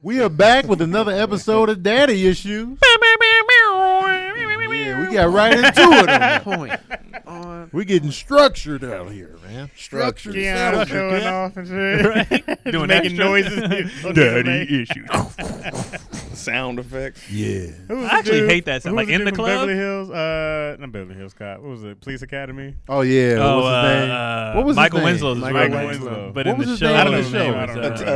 We are back with another episode of Daddy Issues. Yeah, we got right into it on that point. We're getting structured out here, man. Structured. Keon showing off and shit. Right. Doing making noises. Daddy Issues. Sound effects. Yeah. I actually hate that sound. Like in the club? Beverly Hills, not Beverly Hills Cop. What was it? Police Academy. Oh yeah. What was his name? What was Michael his name? Winslow's Michael Winslow. Winslow. But What in was the his show, name I on don't the know. show? I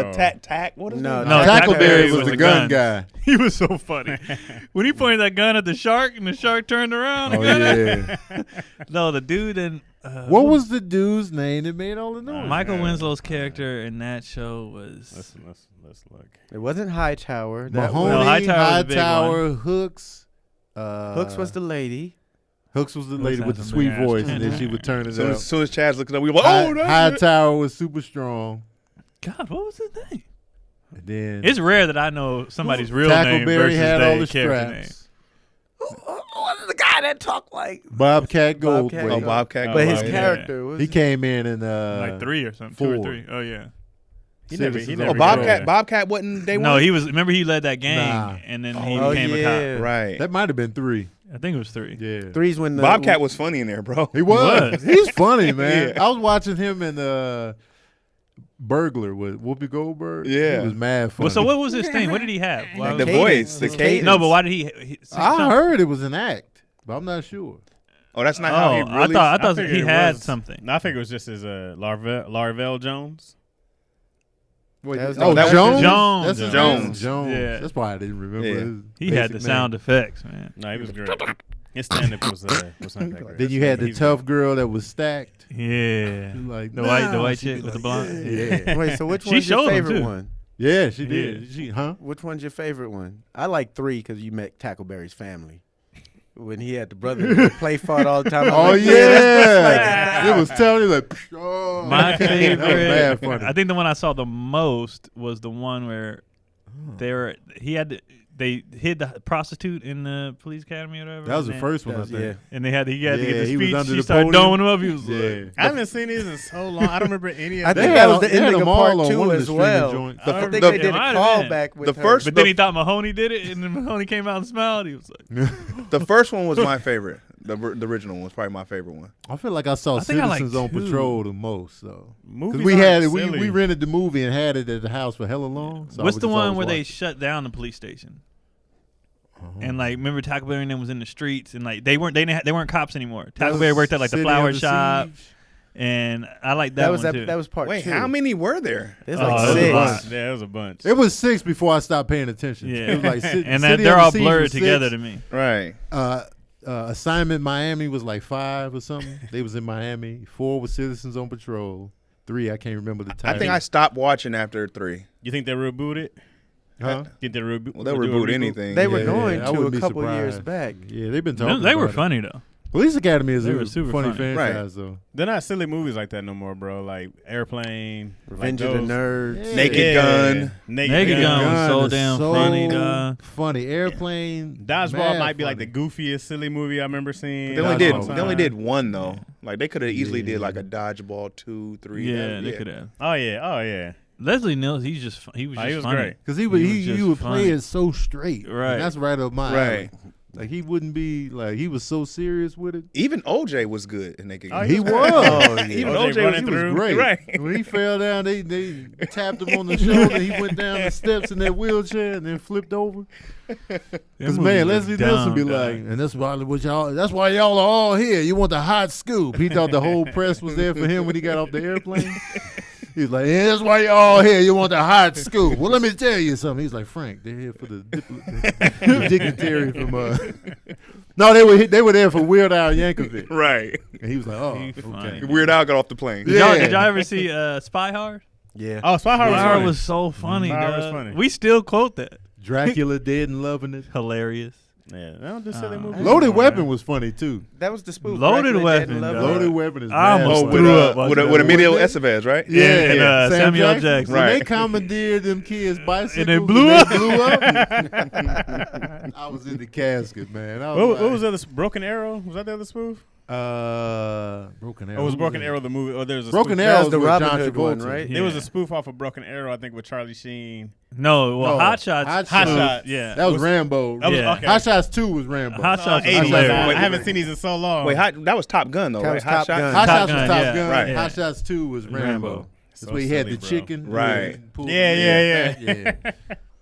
don't know. Tack. What is No, it? Tackleberry was the the gun guy. He was so funny. When he pointed that gun at the shark and the shark turned around. Oh yeah. No, the dude in. What was the dude's name that made all the noise? Michael Winslow's character in that show was. Let's look. It wasn't Hightower. Mahoney, No, Hightower was the big Hightower, Hooks. Hooks was the lady. Hooks was the lady with the sweet voice, and then she would turn it So up. as soon as Chaz looked it up, we were like, oh, that's it. Hightower was super strong. God, what was his name? And then It's rare that I know somebody's real name Tackleberry versus had all the their character name. straps. The guy that talked like Bobcat Goldthwait. Bobcat. Bobcat. But his yeah. character was He came in and Like 3 or something, 2 or 3. Oh yeah. He never Citizens grew on up. Patrol. Bobcat wasn't day one? No, he was. Remember, he led that gang, Nah. and then he Oh, became a yeah. cop. Right. That might have been 3. I think it was 3. Yeah. Three's when the Bobcat was funny in there, bro. He was. He's funny, man. Yeah. I was watching him in Burglar with Whoopi Goldberg. Yeah. He was mad funny. Well, so what was his thing? What did he have? Why The was- voice, the His cadence. No, but why did he I heard it was an act, but I'm not sure. Oh, that's not how he Oh, really. I thought figured he it had was- something. No, I think it was just his Larvell Jones. Wait, That was- oh, that was Jones? Jones. That's his Jones. name? Jones. Yeah. That's why I didn't remember Yeah. his He had the basic sound name. effects, man. No, he was great. His stand-up was not that great. Then you had the tough girl that was stacked. Yeah. Like The white chick with the blonde. Yeah. Wait, so which She one's your showed him, favorite too. one? Yeah, she did. She, Which one's your favorite one? I like 3 because you met Tackleberry's family. When he had the brother that play fought all the time. Oh Like, yeah, that's it was telling like. Oh. My That was mad favorite. funny. I think the one I saw the most was the one where they hid the prostitute in the police academy or whatever. That was the and first one, I That's- think. yeah. And he had to get Yeah, the he was speech. under She the started podium. doming him up. He was Yeah. like, I haven't seen these in so long. I don't remember any of I them. think They that had was the they had ending of them all part on one 2 of the as streaming well. joints. I think the- they did it a might have been. callback with The her. first- but then he thought Mahoney did it, and then Mahoney came out and smiled. He was like, The first one was my favorite. The original one was probably my favorite one. I feel like I saw I think I like Citizens on 2. Patrol the most, though. Movies Because we aren't had it, silly. we rented the movie and had it at the house for hella long. So I what's would the just one always where they watch it. shut down the police station? And like, remember Tackleberry and them was in the streets, and like they weren't cops anymore. That was Tackleberry worked at like the City flower Under shop, Siege. and I like that was one too. that was part 2. Wait, how many were there? There's Oh, like that was a 6. bunch. Yeah, it was a bunch. It was 6 before I stopped paying attention. Yeah. It was like and City they're Under all Siege blurred was 6. together to me. Right. Assignment Miami was like 5 or something. They was in Miami. 4 was Citizens on Patrol. 3, I can't remember the title. I think I stopped watching after 3. You think they rebooted? Huh? Think they reboot? Well, they'll reboot anything. They were Yeah, going I to wouldn't a be couple years surprised. back. Yeah, they've been talking. They were about it. funny though. Police Academy is They a were super funny funny. franchise, though. They're not silly movies like that no more, bro. Like Airplane, Revenge like of the those. Nerds. Yeah. Naked Gun. Naked Gun was so is damn so funny, dog. Funny. Airplane. Dodgeball mad might be like the funny. goofiest silly movie I remember seeing. They only Dodgeball. did one though. Like they could have easily Yeah. did like a Dodgeball 2, 3. Yeah, they could have. Oh yeah. Leslie Niels, he was just he funny. was great. Because he would just he would play funny. it so straight. Right. And that's right up my Right. alley. Like he wouldn't be like he was so serious with it. Even OJ was good in Naked Gun. Oh, He was. Even OJ OJ running He was through. great. Right. When he fell down, they tapped him on the shoulder. He went down the steps in that wheelchair and then flipped over. Because man, Leslie Nielsen be like, and that's why y'all are all here. You want the hot scoop. He thought the whole press was there for him when he got off the airplane. He was like, yeah, that's why y'all all here. You want the hot scoop. Well, let me tell you something. He's like, Frank, they're here for the dignitary from No, they were there for Weird Al Yankovic. Right. And he was like, oh, He okay. funny. Weird Al got off the plane. Yeah. Did y'all ever see Spy Hard? Yeah. Oh, Spy Hard was Spy Hard funny. was so funny, Spy Hard was dog. funny. We still quote that. Dracula Dead and Loving It. Hilarious. Yeah, they don't do silly movies. Loaded anymore, Weapon man. was funny too. That was the spoof. Loaded Dracula Weapon, Dead and dog. Loving It. Loaded Weapon is I mad almost funny. threw up watching with that. Emilio Estevez, right? Yeah, And, yeah. Sam Samuel Jackson. When Right. they commandeered them kids' bicycles And they blew up. I was in the casket, man. I What was was the other Broken Arrow? Was that the other spoof? Broken Arrow. It was Broken Arrow the movie. Or there was a Broken spoof. Arrow was the with Robin John Hood one, Travolta. right? There was Yeah. a spoof off of Broken Arrow, I think, with Charlie Sheen. No, well, No, Hot Shots. Hot Hot Shots. Shots. Yeah. That was Rambo. That was, Yeah. okay. Hot Shots 2 was Rambo. Hot Shots was 80s. hilarious. I Wait, haven't seen these in so long. Wait, that was Top Gun though, That right? was Hot Top Shot. Gun. Hot Top Shots was Gun, Top yeah. Gun. Right. Hot Shots 2 was Rambo. That's where he had the silly, bro. chicken. Right. Yeah.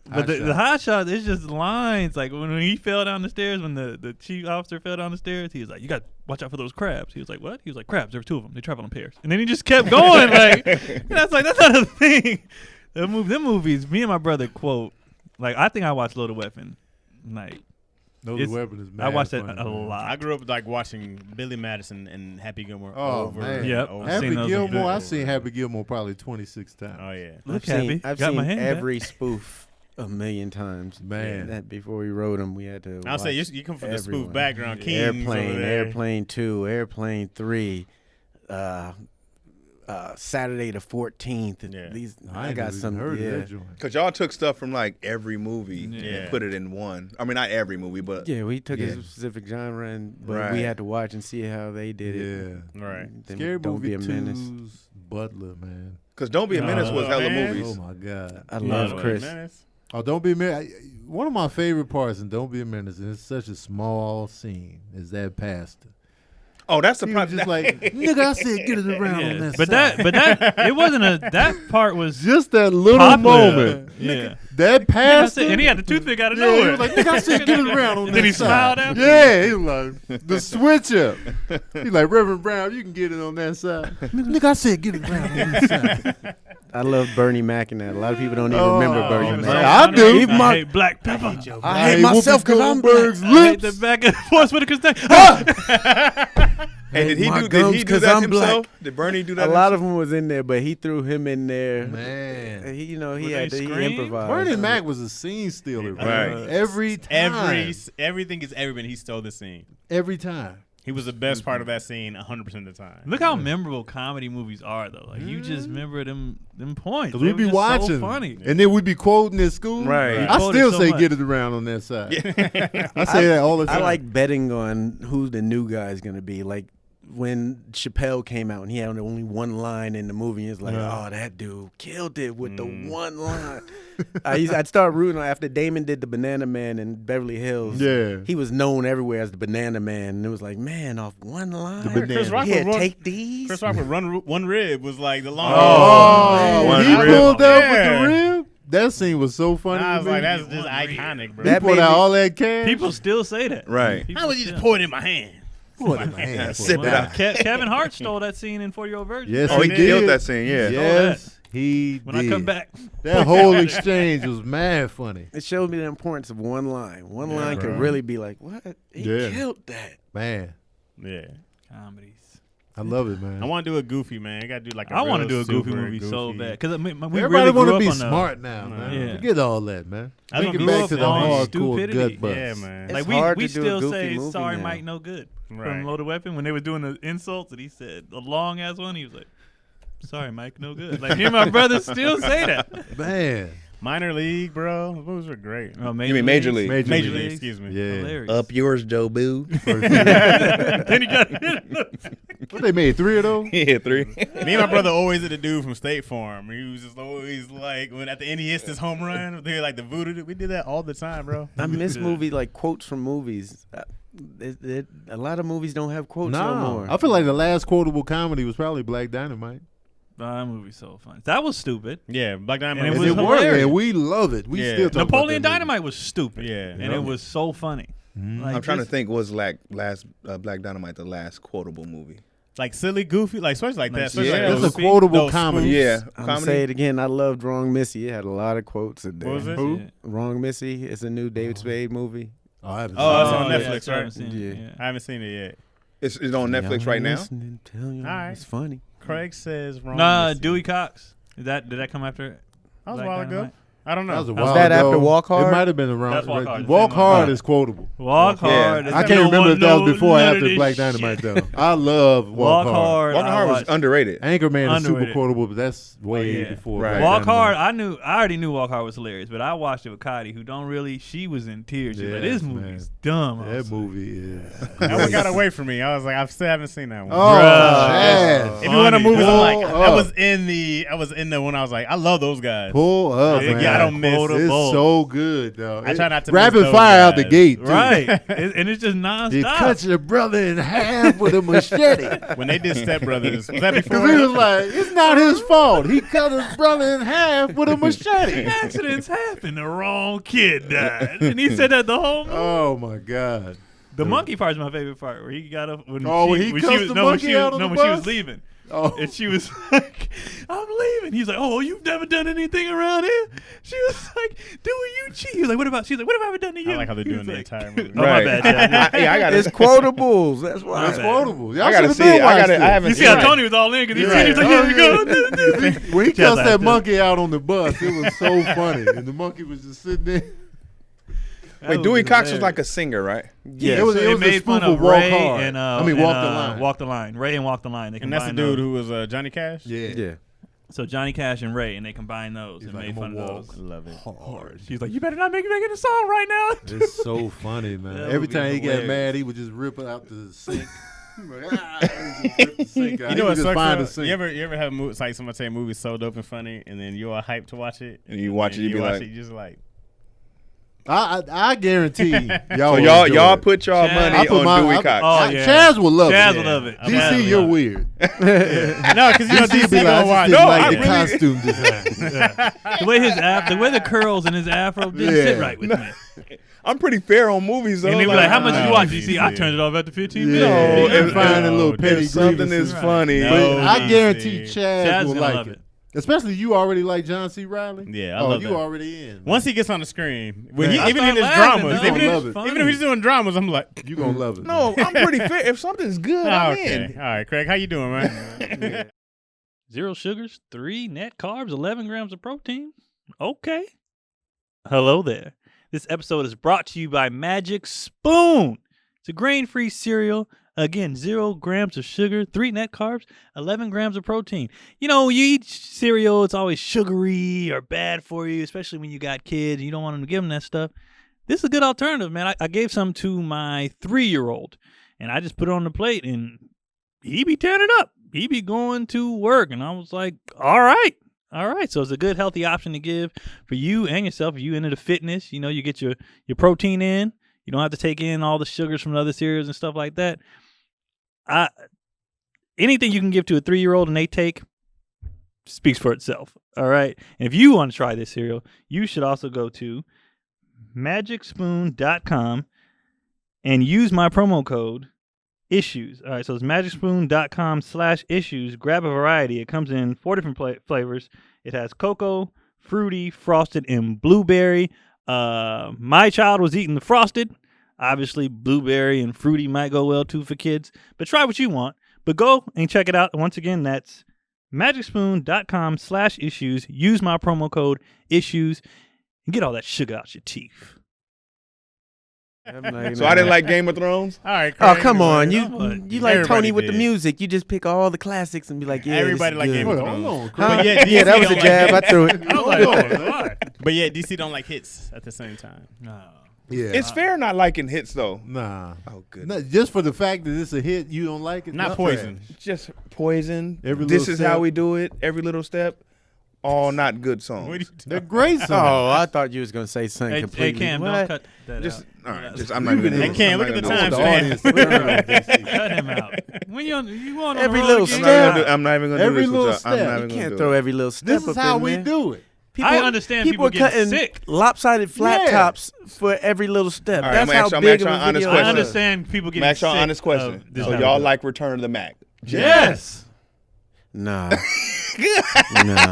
But the Hot Shot, it's just lines. Like when he fell down the stairs, when the chief officer fell down the stairs, he was like, "You got to watch out for those crabs." He was like, "What?" He was like, "Crabs. There were 2 of them. They travel in pairs." And then he just kept going. Like, and that's not a thing. Them movies, me and my brother quote. Like, I think I watched Loaded Weapon. Like, Loaded Weapon is mad I watched that funny, a man. lot. I grew up like watching Billy Madison and Happy Gilmore Oh, over man. and Yep. over. I've Happy seen those Gilmore, a I've bit. seen Happy Gilmore probably 26 times. Oh yeah. Look, Happy. I've Got seen my hand back. every spoof a million times. Man. That before we wrote them, we had to. I'll say watch you come from the spoof everyone. background. Kings Airplane, over there. Airplane 2, Airplane 3, Saturday the 14th. And Yeah. these I I ain't got never some. even heard Yeah, of that joint. Cause y'all took stuff from like every movie Yeah. and put it in one. I mean, not every movie, but yeah. We took Yeah. a specific genre, but Right. we had to watch and see how they did it. Yeah. Right. Then Scary Don't Movie Be a Menace. 2's Butler, man. cause Don't Be a Menace was hella man. movies. Oh, my God. I love Yeah. Chris. Menace. Oh, Don't Be a Menace. One of my favorite parts in Don't Be a Menace, and it's such a small scene, is that pastor. Oh, that's the He was problem. just like, nigga, I said get it around on that But side. that it wasn't that part was Just that little popular. moment. Yeah. That I pastor. said- and he had the toothpick out of Yeah, nowhere. he was like, nigga, I said get it around on And that then he side. smiled after. Yeah, he was like, the switch up. He's like, Reverend Brown, you can get it on that side. Nigga, I said get it around on that side. I love Bernie Mac in that. A lot of people don't even Oh, remember Bernie man. Mac. I do. Even my- I hate black pepper. I hate myself because I'm black. Goldberg's I hate the lips. back of Forrest Whitaker's neck. And did he My do gums 'cause that I'm himself? black. Did Bernie do that? A lot of them was in there, but he threw him in there. Man. He, he Were had they to he scream? improvised. Bernie Mac was a scene stealer, bro. Right. Every time. Everything is everything. He stole the scene. Every time. He was the best part of that scene 100% of the time. Look how memorable comedy movies are, though. Like you just remember them points. Because They we were be just watching. So funny. And then we be quoting at school. Right. We I quoted still so say much. get it around on that side. I say that all the time. I like betting on who the new guy is going to be. Like when Chappelle came out and he had only one line in the movie, it's like, oh, that dude killed it with the one line. I'd start rooting after Damon did the Banana Man in Beverly Hills. Yeah. He was known everywhere as the Banana Man, and it was like, man, off one line, Chris Rock yeah, would run- take these. Chris Rock with one rib was like the long. Oh, One when he rib. pulled up with Yeah. the rib. That scene was so funny. I to was me. like, that's just iconic, bro. He That pulled made out me- all that cash. People still say that. Right. People How would you still- just pour it in my hand? Put it in my hand. Sip it Well, out. Kevin Hart stole that scene in 40-Year-Old Virgin. Yes, Oh, he did. killed that scene. Yeah. Yes, he When did. I come back, That whole exchange was mad funny. It showed me the importance of one line. One line bro. could really be like, what? He Yeah. killed that. Man, Yeah. comedies. I love it, man. I want to do a goofy, man. I got to do like a I want to real do a goofy super movie so goofy. bad because we Everybody really want grew to up be on the- smart now, man. Yeah. Forget all that, man. I Take don't it grew back up to the on hardcore stupidity. gut bust. Yeah, man. It's Like hard we to do a still goofy say movie sorry, now. Mike, no good Right. from Loaded Weapon when they were doing the insults and he said a long ass one. He was like, "Sorry, Mike, no good." Like me and my brother still say that. Man, Minor League, bro. Those movies were great. Oh, You mean Major League? Major Major League. League, excuse me. Yeah. Hilarious. Up yours, Joe Boo. Then he got hit. What they made 3 of those? Yeah, 3. Me and my brother always did a dude from State Farm. He was just always like, when at the end he hits his home run, they like the voodoo. We did that all the time, bro. I miss movie like quotes from movies. A lot of movies don't have quotes no No, more. I feel like the last quotable comedy was probably Black Dynamite. That movie's so funny. That was stupid. Yeah, Black Diamond. And it And was it worked, hilarious. and we love it. We Yeah. still talk Napoleon about that Dynamite was stupid. Yeah. and Yeah. it was so funny. Like, I'm trying to just- think. Was like last Black Dynamite the last quotable movie? like silly, goofy, like especially like that. Like, Especially yeah, like That's a those- quotable those comedy. spoofs. Yeah, I'm gonna say it again. I loved Wrong Missy. It had a lot of quotes in there. What was it? Who? Yeah. Wrong Missy. It's a new David Spade movie. Oh, I haven't Oh, seen it's that. on yeah, Netflix, I haven't right? seen it, Yeah. yeah. I haven't seen it yet. It's on Netflix right now. Listening, tell you, All right. it's funny. Craig says wrong. Nah, Missy. Dewey Cox. Did that come after? That was a Black while ago. Dynamite? I don't know. That was a Was while that ago. after Walk Hard? It might have been around. That's Walk Hard. Walk Same one. Hard is quotable. Walk hard. I can't remember if that was before or after Black Dynamite though. I love Walk Hard. Walking Hard was underrated. Anchorman is super Underrated. quotable, but that's way before. Right. Black Walk Dynamite. Hard. I already knew Walk Hard was hilarious, but I watched it with Cotty, who don't really. She was in tears. She's like, "This Yes, movie's man. dumb." I That was like, movie is. That one got away from me. I was like, I still haven't seen that one. Oh, Bruh. Chaz. If you want a funny. movie, I'm like, Pull I up. was in the one. I was like, I love those guys. Pull up, Yeah, man. I don't miss. It's so good, though. I try not to rapid miss those fire out the guys. gate, too. Right, and it's just He nonstop. cuts your brother in half with a machete. When they did Step Brothers, was that before? Because he was like, it's not his fault. He cut his brother in half with a machete. Accidents happen. The wrong kid died, and he said that the whole movie. Oh, my God. The monkey part is my favorite part, where he got up when Oh, when he cussed was the when monkey she was, out on no, the when she was bus? leaving. Oh. And she was like, I'm leaving. He's like, oh, you've never done anything around here? She was like, dude, you cheat. He was like, what about? She's like, what have I ever done to you? I like how they're He doing was the like, entire movie. Oh, my bad, Chad. I got It's it. quotables. That's why. That's quotable. Y'all I gotta should've see been it. I watched got it. I haven't You see seen how it. Tony was all in because he Right. seen it. He's like, here we go. When he Chaz cussed like that this. monkey out on the bus, it was so funny. And the monkey was just sitting there. Wait, Dewey Cox was like a singer, right? Yeah, It was- so it was a made spoof fun of of Walk Ray Hard. and I mean, Walk the Line. Walk the Line. Ray and Walk the Line. They And that's the combined dude those. who was Johnny Cash. Yeah. So Johnny Cash and Ray, and they combined those He's and like, made "I'm fun gonna of walk those. Love it. hard. She's like, you better not make a song right now. It's so funny, man. That Every would be time he got hilarious. mad, he would just rip it out the sink. Like, he just rip the sink out. You He know would what just sucks? find though? the sink. You ever have movies like somebody say a movie's so dope and funny, and then you're all hyped to watch it, And you watch it, you be watch like- it, you just like, I guarantee y'all. So will y'all enjoy y'all it. put y'all Chaz- money I put on my- Dewey I- Cox. Oh, yeah. Chaz will love Chaz it. will love it. I'm Chaz DC, will you're love it. weird. no, because you know DC DC be like, gonna I watch. just didn't No, like I the really- costume design. The way the way the curls and his afro didn't sit right with me. I'm pretty fair on movies though. And they were like, how much did you watch? no, You see, I DC. turned it off after 15 Yeah, minutes. and if- finding no, little if petty if something grievances. is funny, No. But I DC. guarantee Chaz Chaz will gonna like love it. it. Especially you already like John C. Riley. Yeah, I oh, love you that. already in. Once he gets on the screen, when Man, he, I even in start his laughing, dramas, though. even, Love it. even if he's doing dramas, I'm like, You gonna love it. No, I'm pretty fair. If something's good, I'm okay, in. all right, Craig, how you doing, man? 0 sugars, 3 net carbs, 11 grams of protein. Okay. Hello there. This episode is brought to you by Magic Spoon. It's a grain-free cereal. Again, 0 grams of sugar, 3 net carbs, 11 grams of protein. You know, you eat cereal, it's always sugary or bad for you, especially when you got kids and you don't want them to give them that stuff. This is a good alternative, man. I gave some to my 3-year-old, and I just put it on the plate, and he be tearing it up. He be going to work, and I was like, all right. So it's a good, healthy option to give for you and yourself. If you into the fitness, you know, you get your protein in. You don't have to take in all the sugars from the other cereals and stuff like that. Anything you can give to a 3-year-old and they take speaks for itself. All right. And if you want to try this cereal, you should also go to magicspoon.com and use my promo code issues. All right. So it's magicspoon.com/issues. Grab a variety. It comes in 4 different flavors. It has cocoa, fruity, frosted, and blueberry. My child was eating the frosted. Obviously, blueberry and fruity might go well too for kids, but try what you want. But go and check it out. Once again, that's magicspoon.com/issues. Use my promo code issues and get all that sugar out your teeth. So I didn't like Game of Thrones. All right, Oh, Craig, come on. You You know what? like Everybody Tony with the did. music. You just pick all the classics and be like, yeah, Everybody this like is Game good. of Hold Thrones. on, Huh? But yeah, Yeah, that was a DC jab. I don't threw it. I was like, oh, why? But yeah, DC don't like hits at the same time. No. Yeah. It's fair not liking hits though. Nah. Oh, good. No, just for the fact that it's a hit, you don't like it. Not That's Poison. trash. Just Poison. Every This Little is how Step. we do it. Every little step. All not good What are you songs. They're great songs. Oh, I thought you was gonna say something Hey, completely. Cam, What? don't cut that Just out. all right. Just I'm not even. Hey, gonna- Cam, I'm look not at the gonna I do want time. the it. audience to turn on DC. Cut him out. When you on Every the road little again? step. I'm not even gonna do Every this with little y'all. I'm step. not You even You gonna can't do throw it. every little step This is up how in we there. do it. I understand people are getting cutting sick. lopsided flat Yeah. tops for every little step. All right, That's I'm how asking- I'm big of asking a an honest video I question. was. understand people getting Max, sick. y'all honest question. of this So type y'all of like Return of the Mac? Yes. Nah. Nah.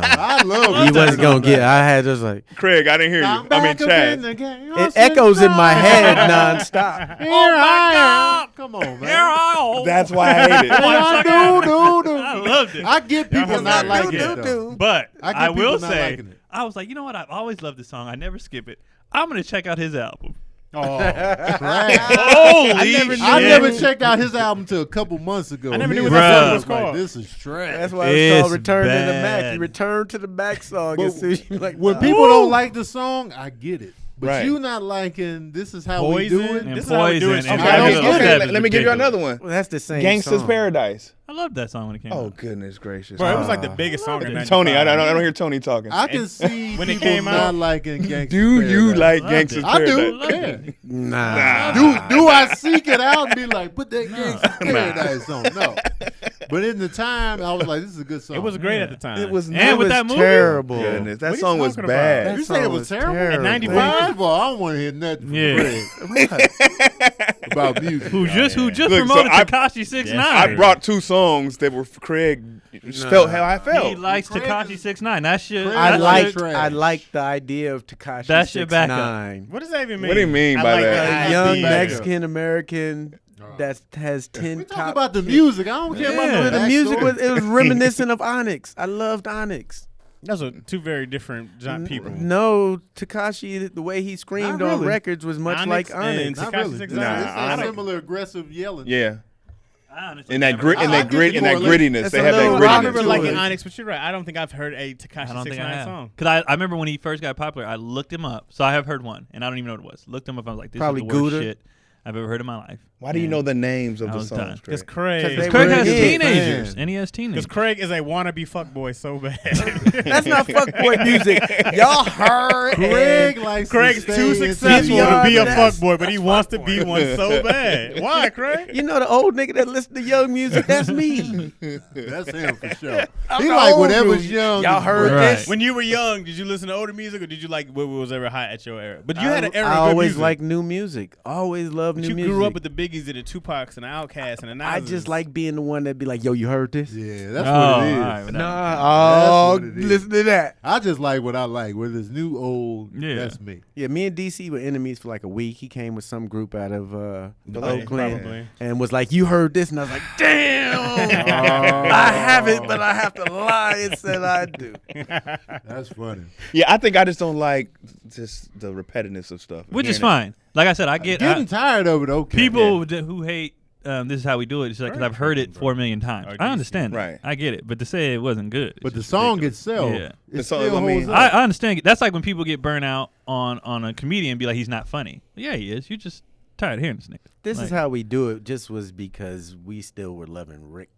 I love He wasn't gonna get. I had just like Craig, I didn't hear you. I'm I mean, back up in Chaz. the game. it echoes in my head nonstop. Here Oh, my I God. am. Come on, man. Here I am. That's why I hate it. I do. I loved it. I get people Y'all not heard liking that. it, though. But I get I people will not say, liking it. I was like, you know what? I've always loved this song. I never skip it. I'm gonna check out his album. Oh, trash. Holy I never checked out his album till a couple months ago. I never knew Me what and that my song son was like, called. this is trash. That's why it's called It's Return to the Mac. bad. You return to the Mac song. But as soon as you like, when nah. people don't like the song, I get it. But Right. you not liking this is how we Poison? do it. And This is how we do it. Poison. Okay, and I don't Angela get it. Bassett is Let me give you ridiculous. another one. Well, that's the same Gangsta's song. Paradise. I loved that song when it came Oh out. goodness gracious! Bro, it was like the biggest song in 95. Tony, I don't hear Tony talking. I can see when it people came not out- liking Gangsta Do you Paradise. like Loved Gangsta's it. I do. Paradise? Yeah. Nah. Do I seek it out and be like, put that Gangsta Paradise on? No. But in the time, I was like, this is a good song. It was great at the time. It was And with that movie? terrible. Goodness, that What are you song was talking bad. That You say song it was terrible? At 95? First of all, I don't want to hear nothing from Yeah. Craig about music. Who just Look, so promoted I- Tekashi 6ix9ine. I brought two songs that were for Craig. Just felt how I He felt. likes Craig Tekashi is- 6ix9ine. That shit. Craig I is like trash. I like the idea of Tekashi That's your backup. 6ix9ine. What does that even mean? What do you mean I by like that? A young the backup. Mexican American that has 10 We talk top about the music. I don't care Yeah. about The music backstory. was reminiscent of Onyx. I loved Onyx. Those are two very different people. No, Tekashi, the way he screamed Not on really. records was much Onyx like and Onyx. Not Tekashi really. 6ix9ine. Nah, it's I that don't- similar aggressive yelling. Yeah, I honestly and that never- grit, and I that get grit, the and that correlation. grittiness. That's They a have that little- I grittiness. remember to liking it. Onyx, but you're right. I don't think I've heard a Tekashi I don't think I 6ix9ine have. song. Because I remember when he first got popular, I looked him up. So I have heard one, and I don't even know what it was. Looked him up, I was like, this Probably is the worst Gouda. shit I've ever heard in my life. Why do you And- know the names of I the was done. songs? Because Craig? Craig. They Craig were has his teenagers, fan. and he has teenagers. Because Craig is a wannabe fuckboy so bad. That's not fuckboy music. Y'all heard Craig likes Craig's to too stay successful into to be a Beyond that. fuckboy, but he wants to be one so bad. Why, Craig? You know the old nigga that listen to young music? That's me. That's him for sure. I'm He the like old whatever's dude. young. Y'all is heard great. this? When you were young, did you listen to older music or did you like what was ever hot at your era? But you had an era I of good always music. liked new music. Always loved But new you music. grew up with the Biggies and the Tupacs and the Outkast and the Nas. I just like being the one that be like, yo, you heard this? Yeah, that's Oh, what it is. all right, but Nah, That's what it is. listen to that. I just like what I like. Whether it's new, old, Yeah. that's me. Yeah, me and DC were enemies for like a week. He came with some group out of Probably. Oakland Probably. and was like, you heard this? And I was like, damn, I haven't, but I have to lie and said I do. That's funny. Yeah, I think I just don't like just the repetitiveness of stuff. Which is Hearing fine. Like I said, I get Getting tired of it. Okay. people who hate this is how we do it. It's like because I've heard it 4 million times. Or I DC. understand, that. Right. I get it, but to say it wasn't good, But it's the just song ridiculous. itself, Yeah. it The song, still I mean, holds up. I understand. That's like when people get burnt out on a comedian and be like, he's not funny. Yeah, he is. You're just tired of hearing this nigga. This Like, is how we do it. Just was because we still were loving Rick,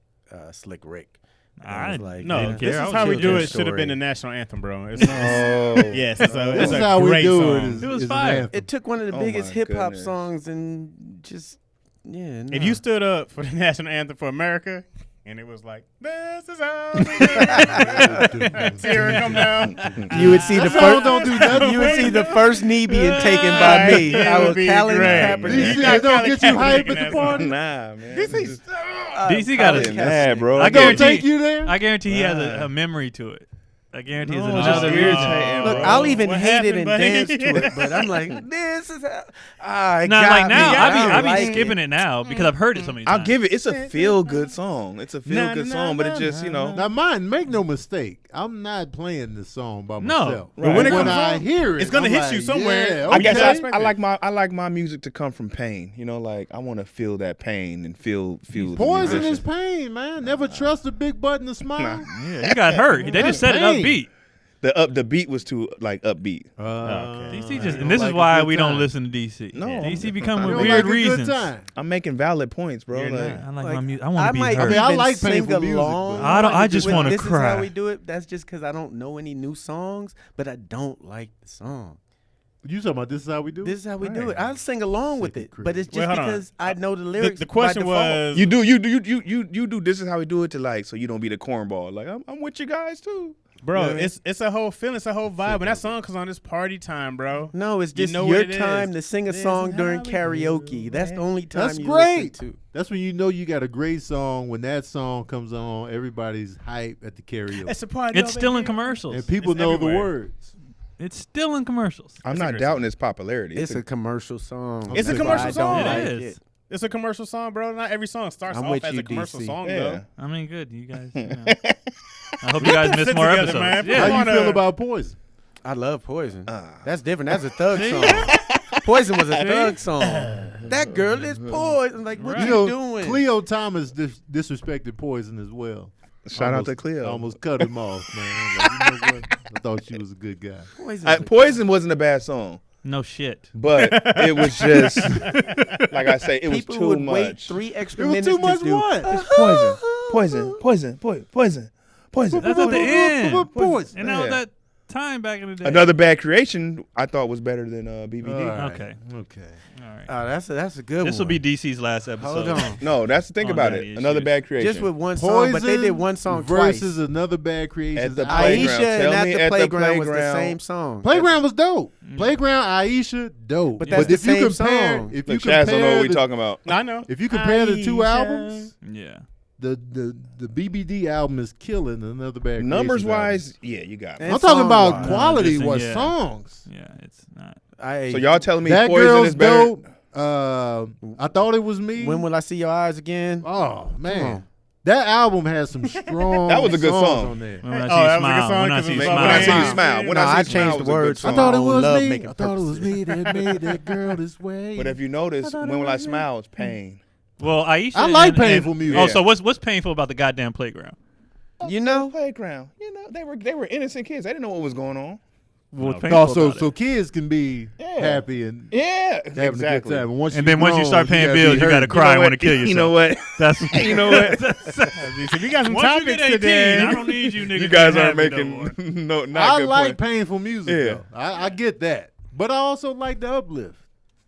Slick Rick. And I was like, No, didn't yeah, care. this I is was how we chill do with it. the Should have been the story. national anthem, bro. It's, Oh, yes, it's a, This it's is a how we great do song. it. Is, It was is an fire. anthem. It took one of the Oh biggest my hip hop goodness. songs and just, yeah. If nah. you stood up for the national anthem for America, and it was like, this is how we do it. Tear it come down. You would see the That song first. don't do nothing. You would see the first knee being taken by me. It I would was be Callie great. Kaepernick. DC, got it don't Colin get you Kaepernick hype in at the that party. nah, man. This DC got Getting a. mad, bro. I It don't guarantee- take you there. I guarantee he has a memory to it. I guarantee it's No, another it's just reason. irritating, Look, bro. I'll even What hate it happened, and buddy? dance to it, but I'm like, this is how. It Not got like now. me. I be like skipping it now because I've heard it so many times. I'll give it. It's a feel good song. It's a feel good song, but it just Now, mind, make no mistake. I'm not playing this song by No. myself. But when But it when comes I on, hear it, it's gonna I'm hit like, you somewhere. Yeah, I guess okay. I like my music to come from pain. You know, like I want to feel that pain and feel the Poison musician. is pain, man. Never trust a big button to smile. Yeah, he got hurt. They just said it Pain. upbeat. The beat was too like upbeat. DC just, you and this don't is like a why good we don't time. listen to DC. No. DC become You with don't weird like a good reasons. time. I'm making valid points, bro. You're Like, I like Like, my music. I want to be might heard. I mean, I even like sing painful music, along. but- I don't- I just with wanna This cry. is how we do it. That's just because I don't know any new songs, but I don't like the song. You talking about this is how we do? This is how we do Right. it. I'll sing along with it, Second but it's Wait, just hold on. because I know the lyrics. The question by default. was, you do. This is how we do it to like, so you don't be the cornball. Like I'm with you guys too. bro, You know what I mean? it's a whole feeling, it's a whole vibe. When that song comes on, it's party time, bro. No, it's You just know your what it time is. to sing a This song is during how we karaoke. do That's it. the only time That's you great. listen to. That's when you know you got a great song. When that song comes on, everybody's hype at the karaoke. It's a party. It's still in commercials. And people It's know everywhere. the words. It's still in commercials. I'm That's not aggressive. doubting its popularity. It's a commercial song. It's a That's why commercial I don't song. It like is. it. It's a commercial song, bro. Not every song starts I'm off with as you, a commercial DC. song, yeah. though. I mean, good. You guys. I hope you guys miss Sit more together, episodes. man. Yeah. How you wanna- feel about Poison? I love Poison. That's different. That's a thug song. Poison was a thug song. That girl is Poison. Like, what you doing? Cleo Thomas disrespected Poison as well. Shout out to Cleo. I almost cut him off, man. Like, you know what? I thought she was a good guy. Poison wasn't a bad song. No shit. But it was just, like I say, it was People too would much. wait 3 extra It was minutes too much to do. what? Poison. That's at the end. Poison. And that was that time back in the day. Another Bad Creation, I thought was better than BBD. All right. Okay. Okay. All right. That's a good one. This will be DC's last episode. Hold on. No, that's the thing Oh, about Daddy it. Another issues. Bad Creation. Just with one song, but they did one song versus twice. Another Bad Creation. At the Aisha playground. Tell and me At at the the Playground was the Playground. same song. Playground was dope. Playground, Aisha, dope. But that's the if you same compare, song. if Look, you Chaz don't know what we compare, talking about. I know. if you compare the two Aisha. albums, Yeah. the BBD album is killing Another Bad Creation. Numbers album. wise, yeah, you got it. And I'm talking about song-wise. quality Just in- was yeah. songs. Yeah, it's not. So y'all telling me That Poison girl's is better? dope. I thought it was me. When Will I See Your Eyes Again? Oh Come man, on. that album has some strong. That was a good songs song. on there. When I Oh, see you that was a good smile. song When I 'cause see it you was When Smile. I see you Smile. smile. When No, I I see you smile changed was the a good words. song. I thought it I was love me. making I thought it was purposes. me that made that girl this way. But if you notice, when Will I Smile, it's pain. Well, Aisha. I like and- painful music. Oh, so what's painful about the goddamn Playground? You know? Playground. They were innocent kids. They didn't know what was going on. What's no, painful so about it? kids can be happy and Yeah, having a exactly. good time. And once And then once you grown, start paying gotta bills, be you got to hurt. cry and want to kill yourself. You know what? That's You know what? If you got some Once you topics get 18, today, I don't need you niggas. You guys to aren't have me no more. making not I good like point. painful music. Yeah. Though. I get that, but I also like the uplift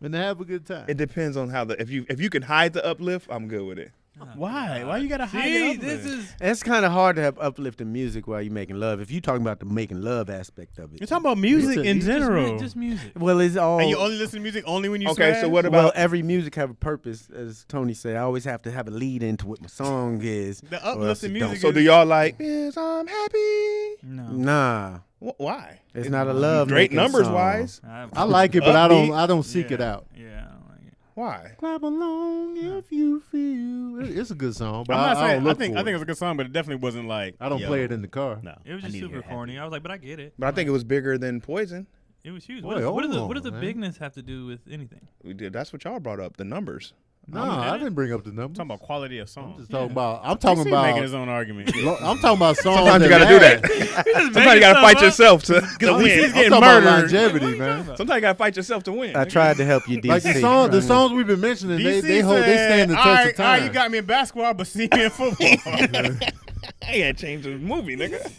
and to have a good time. It depends on how if you can hide the uplift, I'm good with it. why? Why you gotta hide See, it? this is. It's kind of hard to have uplifting music while you're making love. If you're talking about the making love aspect of it. You're talking about music in general. Just music. Well, it's all. And you only listen to music only when you Okay, smash? so what well, about every music have a purpose, as Tony said. I always have to have a lead into what my song is. The or else uplifting it don't. music so do y'all like Yes, I'm happy? No. Nah, Why? it's not a love. Great making numbers song. wise. I like it, but I don't seek it out. Yeah, I don't like it. Why? Clap along if you feel. It's a good song, but I'm not I saying. don't I look think for it's it. a good song, but it definitely wasn't like. I don't yo, play it in the car. No, It was I just need to super hear corny. happy. I was like, but I get it. But I think it was bigger than Poison. It was huge. Boy, What does hold the on, man. bigness have to do with anything? We did. That's what y'all brought up. The numbers. No, I didn't bring up the numbers. I'm talking about quality of I'm songs. just talking about. I'm He's talking about. making his own argument. I'm talking about songs. Sometimes you gotta do that. Sometimes Sometimes you gotta fight yourself to he's win. getting I'm talking murdered. about longevity, man. Sometimes you gotta fight yourself to win. I tried to help you, DC. Like the songs we've been mentioning, they DC stand the said, test of all right, time. you got me in basketball, but see me in football. I ain't changed the movie, nigga.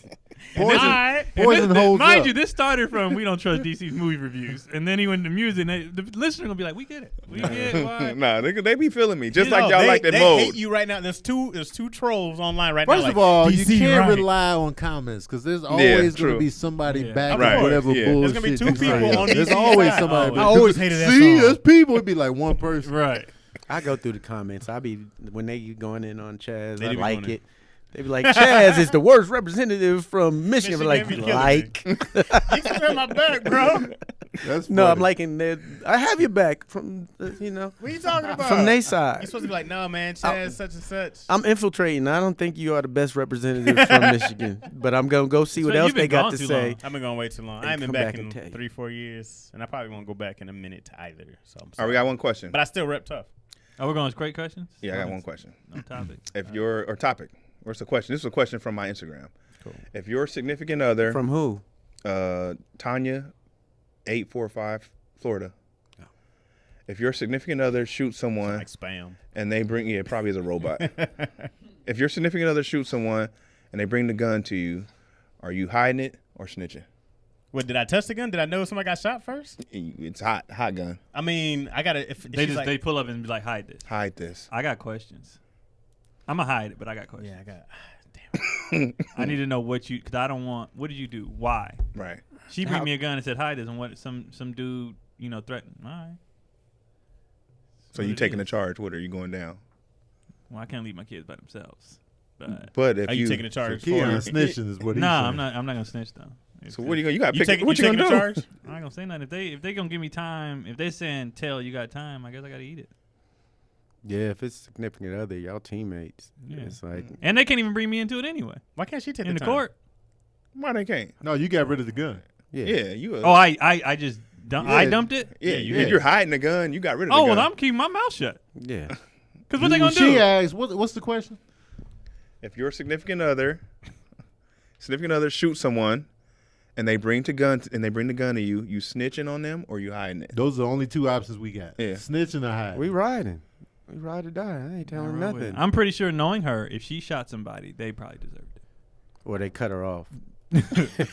Poison, All right. Poison holds Mind up. you, this started from we don't trust DC's movie reviews, and then he went to music. And the listener gonna be like, we get it. We get why. Nah, they be feeling me just You like know, y'all they, like that they mode. hate you right now. There's two trolls online right now. First like, of all, you DC can't right. rely on comments because there's always going true. to be somebody Yeah. back Right. whatever Yeah. bullshit. There's gonna be two you people say. on There's DC's always side. somebody. Always. back. I always hated that See, song. there's people. It'd be like one person. Right. I go through the comments. I be when they going in on Chaz. They I do be like going in. it. They be like, Chaz is the worst representative from Michigan. I'm Michigan be like, killing You can have my back, bro. That's no, I'm funny. liking that. I have your back from What you talking about? from their You're side. supposed to be like, no, man, Chaz, such and such. I'm infiltrating. I don't think you are the best representative from Michigan, but I'm gonna go see what So else you've been they got gone to too say. long. I've been going way too long. And I ain't been come back back in and tell you. 3-4 years, and I probably won't go back in a minute to either. So I'm All sorry. right, we got one question. But I still rep tough. Oh, we're going to great questions. Yeah, I got one question. No topic. If your or topic, what's the question? This is a question from my Instagram. Cool. If your significant other, From who? Tanya, 845 Florida. Oh. If your significant other shoots someone Like spam. and they bring it probably is a robot. If your significant other shoots someone and they bring the gun to you, are you hiding it or snitching? What, did I touch the gun? Did I know somebody got shot first? It's hot gun. I mean, I gotta. If They she's just like, they pull up and be like, hide this. Hide this. I got questions. I'm gonna hide it, but I got questions. yeah, I got. I need to know what you, because I don't want. What did you do? Why? Right. She bring me a gun and said hide this, and what some dude threatened. All right. So you taking the charge? What are you going down? Well, I can't leave my kids by themselves. But But if Are you taking the charge for Keon her? snitching is what he's nah, saying. I'm not gonna snitch though. So what are you gonna? You got to You pick. taking What you taking gonna the do? charge? I'm not gonna say nothing. If they gonna give me time, if they saying tell you got time, I guess I gotta eat it. Yeah, if it's significant other, y'all teammates. Yeah. It's like And they can't even bring me into it anyway. Why can't she take In the time? court. Why they can't? No, you got rid of the gun. Yeah, you. Oh, I just I dumped it. Yeah, if you're hiding a gun, you got rid of the Oh, gun. well, I'm keeping my mouth shut. Yeah. Because what they gonna do? She asked, what's the question? If your significant other shoots someone, and they bring the gun to you, you snitching on them or you hiding it? Those are the only two options we got. Yeah. Snitching or hiding. We riding. We ride or die. I ain't telling nothing. I'm pretty sure, knowing her, if she shot somebody, they probably deserved it. Or they cut her off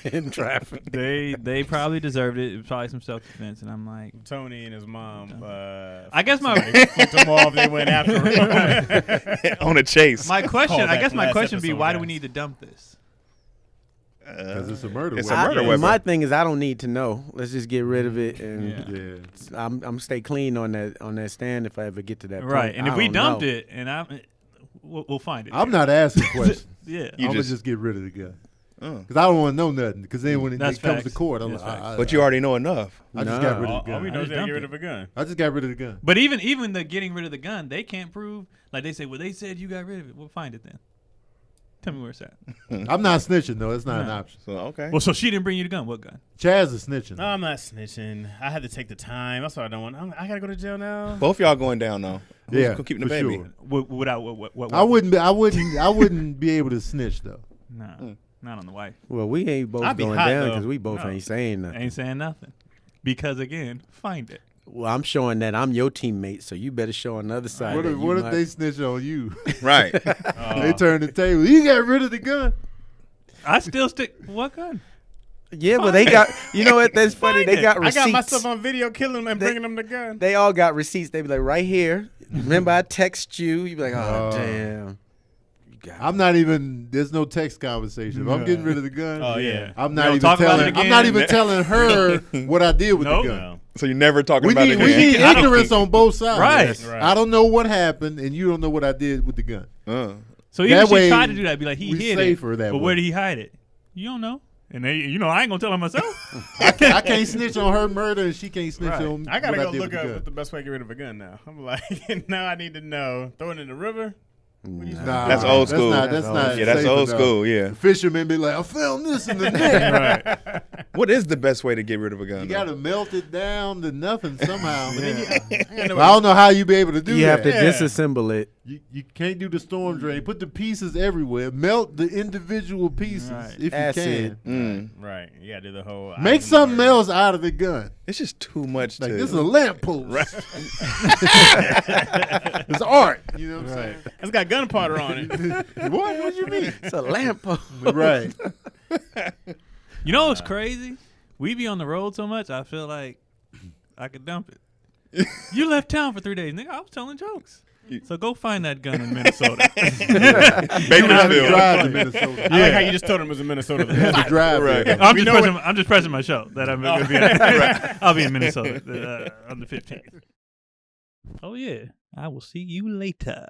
in traffic. They probably deserved it. It was probably some self-defense, and I'm like, Tony and his mom. I guess my flipped them off. They went after him. On a chase. my question. I Callback guess from my last question be, episode, why do we guys. need to dump this? Because it's a murder It's weapon. a murder weapon. My thing is, I don't need to know. Let's just get rid of it, and Yeah. I'm stay clean on that stand if I ever get to that point. Right, and if I we don't dumped know. it, and we'll find it. I'm not asking questions. Yeah, You I'm going to just- just get rid of the gun. Oh. Because I don't want to know nothing. Because then when it That's comes to facts. court, I'm That's like, facts. But you already know enough. I just got rid All of the we gun. know is just they get rid dumped of a gun. I just got rid of the gun. but even the getting rid of the gun, they can't prove. Like they say, well, they said you got rid of it. We'll find it then. Tell me where it's at. I'm not snitching, though. That's not an No. option. So okay. Well, so she didn't bring you the gun. What gun? Chaz is snitching. No, I'm not snitching. I had to take the time. That's what I don't want. I gotta go to jail now. Both y'all going down though. Who's Yeah, keeping the for baby? sure. Without what? I wouldn't be able to snitch, though. No, not on the wife. Well, we ain't both I'd be going hot, down though. because we both No. ain't saying nothing. Ain't saying nothing. Because again, find it. Well, I'm showing that I'm your teammate, so you better show on the other side. What that if, you what if might- they snitch on you? Right. They turn the table. You got rid of the gun. I still stick. What gun? Yeah, but they got. You know what? That's funny. Find They it. got I receipts. got myself on video killing them and They- bringing them the gun. They all got receipts. They be like, right here. Remember, I text you. You be like, oh damn. You got I'm not even. There's no text conversation. If I'm getting rid of the gun. Oh yeah. I'm We not don't even talk about telling. it I'm not again. even telling her what I did with Nope. the gun. No. So you're never talking We about need it again. I don't ignorance on both sides. Right. Yes. Right. I don't know what happened, and you don't know what I did with the gun. So even That if she way, tried to do that, be like, he we hid safer it. that But way. where did he hide it? You don't know. And they, I ain't gonna tell her myself. I can't snitch on her murder, and she can't snitch Right. on. I gotta what go did look with up the gun. what the best way to get rid of a gun now. I'm like, now I need to know. Throw it in the river. Nah, That's old school. That's not. Yeah, that's safe old enough. school. Yeah. The fishermen be like, I found this in the net. Right. What is the best way to get rid of a gun? You though? gotta melt it down to nothing somehow. I But I don't know how you be able to do You that. have to Yeah. disassemble it. You can't do the storm drain. Put the pieces everywhere. Melt the individual pieces Right. if Acid. you can. Right. You gotta do the whole. Make something else out of the gun. It's just too much Like to. this is a lamp post. It's art. You know what I'm saying? It's got gunpowder on it. What? What you mean? It's a lamppost. Right. You know what's crazy? We be on the road so much, I feel like I could dump it. You left town for 3 days. Nigga, I was telling jokes. So go find that gun in Minnesota. You have to Bakersfield. drive to Minnesota. I like how you just told him it was in Minnesota. You have to drive Right. there. I'm We just know pressing my show that I'm gonna be I'll be in Minnesota on the 15th. Oh yeah, I will see you later.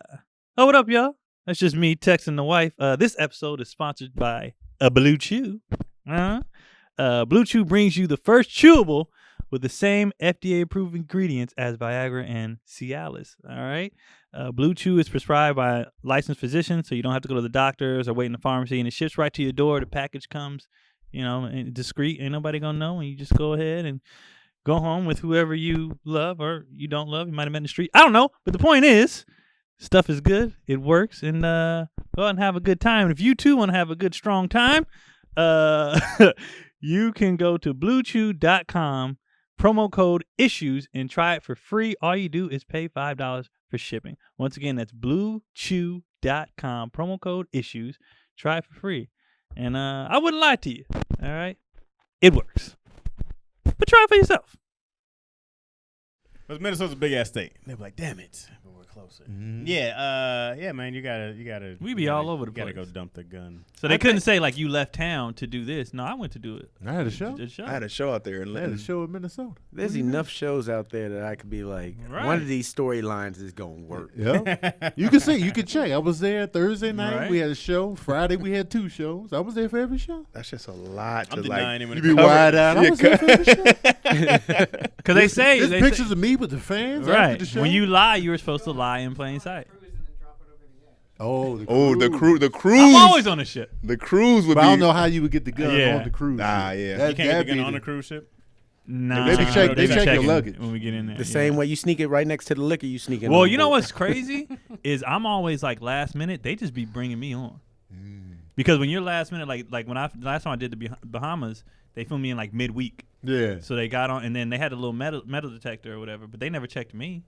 Oh, what up, y'all? That's just me texting the wife. This episode is sponsored by Blue Chew. Blue Chew brings you the first chewable with the same FDA-approved ingredients as Viagra and Cialis. All right. Blue Chew is prescribed by a licensed physician, so you don't have to go to the doctors or wait in the pharmacy, and it ships right to your door. The package comes, and discreet. Ain't nobody gonna know, and you just go ahead and go home with whoever you love or you don't love. You might have met in the street. I don't know, but the point is, stuff is good. It works, and go out and have a good time. And if you too want to have a good, strong time, you can go to BlueChew.com, promo code ISSUES, and try it for free. All you do is pay $5 for shipping. Once again, that's BlueChew.com, promo code ISSUES. Try it for free. And I wouldn't lie to you. All right? It works. But try it for yourself. But Minnesota's a big ass state. They're like, damn it, but we're closer. Yeah, man, you gotta. We be all over the You gotta place. go dump the gun. So they couldn't say, like, you left town to do this. No, I went to do it. I had a show. The I had a show out there and I had a show in Minnesota. There's enough shows out there that I could be like, Right. one of these storylines is gonna work. Yeah. You can see. You can check. I was there Thursday night. Right. We had a show. Friday we had 2 shows. I was there for every show. That's just a lot I'm to denying like. him when You it be comes- wide eyed. I Yeah, was there for every show. Because they say, There's pictures of me with the fans after right. the show. When you lie, you were supposed to lie in plain sight. Oh, The cruise. I'm always on the ship. The cruise would But be. I don't know how you would get the gun Yeah. on the cruise. Nah, ship. yeah. That- You can't get that'd the gun be on the- a cruise ship. Nah, They check be your checking luggage. when we get in there. The same way you sneak it right next to the liquor, you sneak it. Well, on you know board. what's crazy is I'm always like last minute. They just be bringing me on because when you're last minute, like when last time I did the Bahamas, they filmed me in like midweek. Yeah. So they got on, and then they had a little metal detector or whatever, but they never checked me.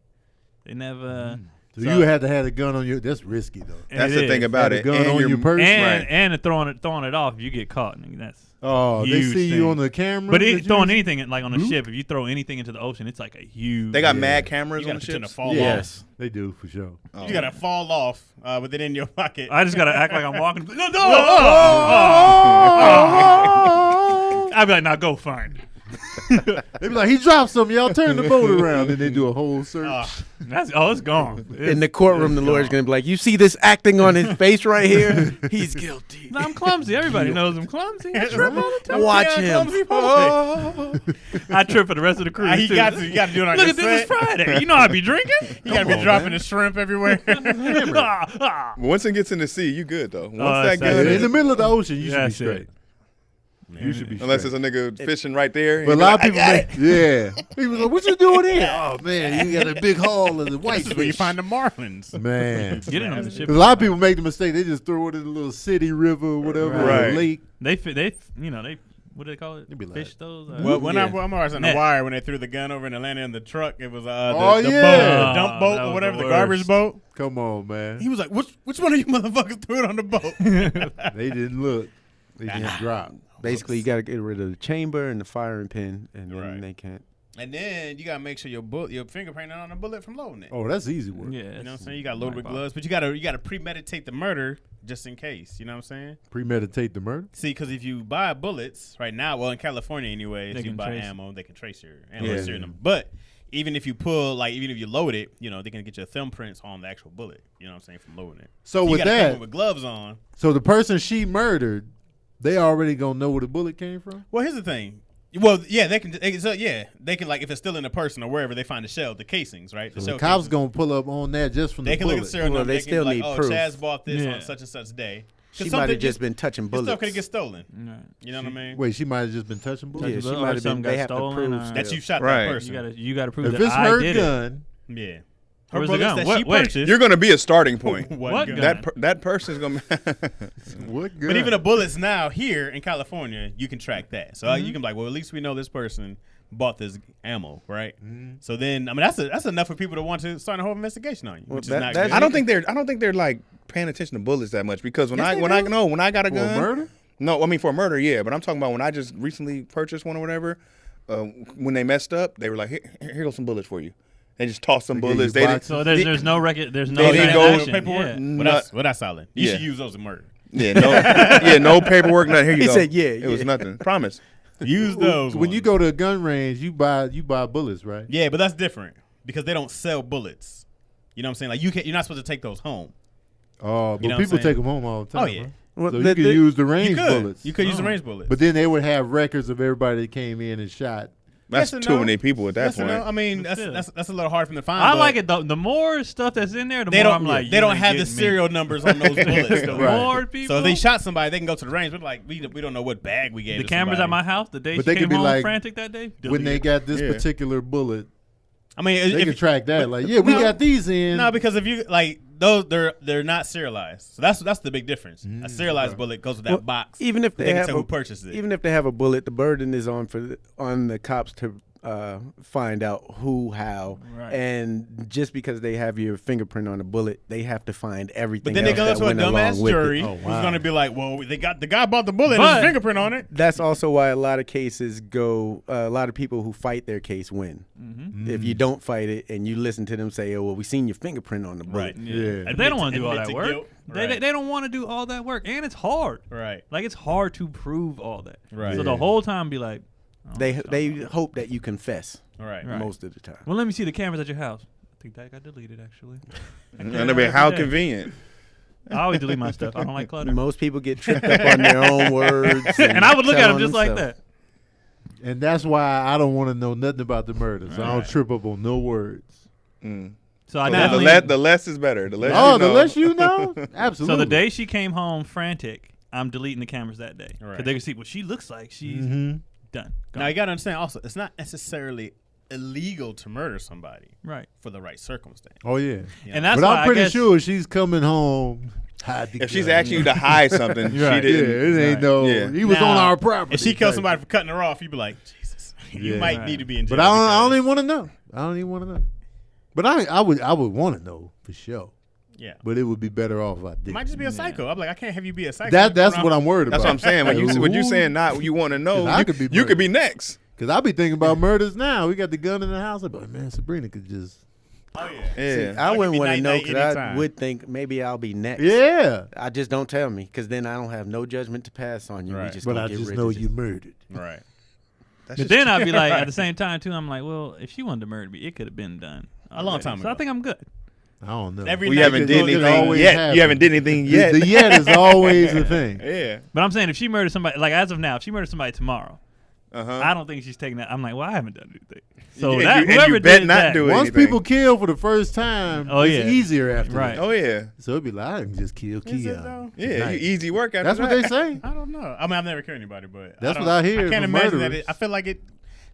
They never. So you had to have a gun on your. That's risky though. That's the thing about Had a it. gun And on you're- your purse. and throwing it off if you get caught. Nigga, that's Oh, they huge see you thing. on the camera. But that you throwing was- anything like on a ship, if you throw anything into the ocean, it's like a huge. They got Yeah. mad cameras You on got the to ships. fall Yes. They do for sure. off. You got to fall off with it in your pocket. I just gotta act like I'm walking. No, I'd be like, now go find. They be like, he dropped something. Y'all turn the boat around, and they do a whole search. It's gone. In the courtroom, the lawyer's gonna be like, "You see this acting on his face right here? He's guilty. No, I'm clumsy. Everybody knows I'm clumsy. I trip all the time. Watch Yeah, him." clumsy boy. I trip for the rest of the cruise. You too. got to do it on Look your at this. It's set. Friday. You know I be drinking. You got to be dropping the shrimp everywhere. Ah. Once it gets in the sea, you good though. Once that's that it. gun In is, the middle of the ocean, you should be That's straight. it. You should be unless straight. it's a nigga fishing right there. But a you be lot like, of people, "I got it." people like, "What you doing here?" Oh man, you got a big haul of the white This is where you fish. find the marlins. Man, Get it on the ship. a lot of people make the mistake. They just throw it in a little city, river, or whatever, or Right. lake. They what do they call it? They be like- Fish those. Well, when Yeah. I'm always on the Net. wire when they threw the gun over in Atlanta in the truck, it was the Oh, boat, yeah. the dump boat That or was whatever, the the garbage worst. boat. Come on, man. He was like, which one of you motherfuckers threw it on the boat? They didn't look. They just dropped. Basically, you got to get rid of the chamber and the firing pin, and then Right. they can't. And then you gotta make sure your fingerprint on the bullet from loading it. Oh, that's easy work. Yeah, You know what I'm it's saying? You got loaded with like gloves, but you gotta premeditate the murder just in case. You know what I'm saying? Premeditate the murder. See, because if you buy bullets right now, well in California anyway, They if you can buy trace- ammo, they can trace your ammo Yeah. serial number. But even if you even if you load it, you know, they can get your thumbprints on the actual bullet. You know what I'm saying, from loading it. So you with gotta come that, in with gloves on. so the person she murdered, they already gonna know where the bullet came from. Well, here's the thing. Well, yeah, they can like if it's still in the person or wherever they find the shell, the casings, right? So the shell cops casings. gonna pull up on that just from They the can look bullet. at the serial Well, number. they They can still be like, need oh, proof. Chaz bought this Yeah. on such and such day. She might have just been touching Your bullets. stuff could get stolen. Right. You know what I mean? Wait, she might have just been touching bullets. Yeah, she Or might have something been. They got have to stolen prove or- That you shot Right. that person. You gotta prove If that it's I her did it. gun, Yeah. Where's the bullets gun? that What- she wait. purchased. You're gonna be a starting point. What gun? That person's gonna. what gun? But even the bullets now here in California, you can track that. So you can be like, well, at least we know this person bought this ammo, right? So then, I mean, that's enough for people to want to start a whole investigation on you, Well, which that- is not that's- good. I don't think they're like paying attention to bullets that much because when Yes, I they when do. I no when I got a For a gun. murder? No, I mean for a murder, yeah. But I'm talking about when I just recently purchased one or whatever. When they messed up, they were like, here goes some bullets for you. They just tossed some They gave bullets. you They boxes. So there's no record. There's no They didn't go- transaction. paperwork. Yeah. Well, that's solid. You Yeah. should use those in murder. no paperwork, nothing. Here you He go. said, yeah, It was yeah. nothing. Promise. Use those. When you ones. go to a gun range, you buy bullets, right? Yeah, but that's different because they don't sell bullets. You know what I'm saying? Like you're not supposed to take those home. Oh, but You know what people I'm take saying? them home all the time. Oh, yeah. huh? Well, So the- you could the- use the You range could. bullets. You could use the range bullets. But then they would have records of everybody that came in and shot. That's Yes and too no. many people at that Yes or point. no? I mean, But that's still. that's a little hard for them to find. I but like it though. The more stuff that's in there, the They more don't. I'm like, they you don't ain't have the getting me. serial numbers on those bullets. The though. Right. more people. So if they shot somebody, they can go to the range. But like we don't know what bag we gave. the to cameras somebody. at my house the day But she they could came be home like, frantic that day. When they deleted. got this Yeah. particular bullet, I mean, they if, can track that. Like, yeah, we No. got these in. no, because if you like those, they're not serialized. So that's the big difference. A serialized bullet goes with that Well, box. even if They they can have tell a, who purchased it. even if they have a bullet, the burden is on on the cops to find out who, how, Right. and just because they have your fingerprint on the bullet, they have to find everything. But then they else go that to a went along dumbass with it. jury Oh, who's wow. going to be like, well, they got the guy bought the bullet and But- his fingerprint on it. That's also why a lot of cases go. A lot of people who fight their case win. If you don't fight it and you listen to them say, "Oh, well, we seen your fingerprint on the bullet." Right. Yeah. They don't want to do all Admit that to work. guilt. They Right. don't want to do all that work, and it's hard. Right. Like it's hard to prove all that. Right. So Yeah. the whole time be like, oh, They something they wrong. hope that you confess Right. Right. most of the time. Well, let me see the cameras at your house. I think that got deleted actually. And they'll be how convenient. I always delete my stuff. I don't like clutter. Most people get tripped up on their own words, And I would look at tell them on just like themselves. that. And that's why I don't want to know nothing about the murder. So I don't Right. trip up on no words. So I So definitely. the less is better. The less Oh, you the know. less you know. Absolutely. So the day she came home frantic, I'm deleting the cameras that day because Right. they can see what she looks like. She's Mm-hmm. done. Now Gone. you gotta understand also, it's not necessarily illegal to murder somebody Right. for the right circumstance. Oh yeah. You And know? that's But why I'm pretty I guess, sure she's coming home. Hide the If she's gun. asking you to hide something, she Right. Yeah, didn't. it ain't Right. no. Yeah. He was Now, on our property. If she kills type. somebody for cutting her off, you'd be like, Jesus, you Yeah. might Right. need to be in jail. But I don't because- even want to know. I don't even want to know. But I would want to know for sure. Yeah. But it would be better off if I It did. might just be a psycho. I'm like, I can't have you be a psycho. That's what I'm worried about. That's what I'm saying. When you Ooh. saying not, you want to know. 'Cause I You could be you could be murdered. next. Because I be thinking about murders now. We got the gun in the house. I'm like, man, Sabrina could just. Oh, yeah. Yeah. I could wouldn't be want to know night-night because I anytime. would think maybe I'll be next. Yeah. I just don't tell me because then I don't have no judgment to pass on you. Right. We just But gonna I get just rid know of you murdered. Right. That's But just- then I'd be like, at the same time too, I'm like, well, if she wanted to murder me, it could have been done A long already. time So I ago. think I'm good. I don't know. Every We night haven't you did go- it anything always yet. happens. You haven't did anything yet. The yet is always the thing. Yeah. But I'm saying if she murdered somebody, like as of now, if she murdered somebody tomorrow, Uh-huh. I don't think she's taking that. I'm like, well, I haven't done anything. So And that you- and you whoever bet did not that, do it. Once anything. people kill for the first time, Oh, it's yeah. easier after Right. that. Oh yeah. So it'd be like, I can just kill Is it, Keon. though? Yeah. tonight. Easy work after That's what that. they say. I don't know. I mean, I've never killed anybody, but That's don't- what I hear I can't from imagine that. murderers. I feel like it.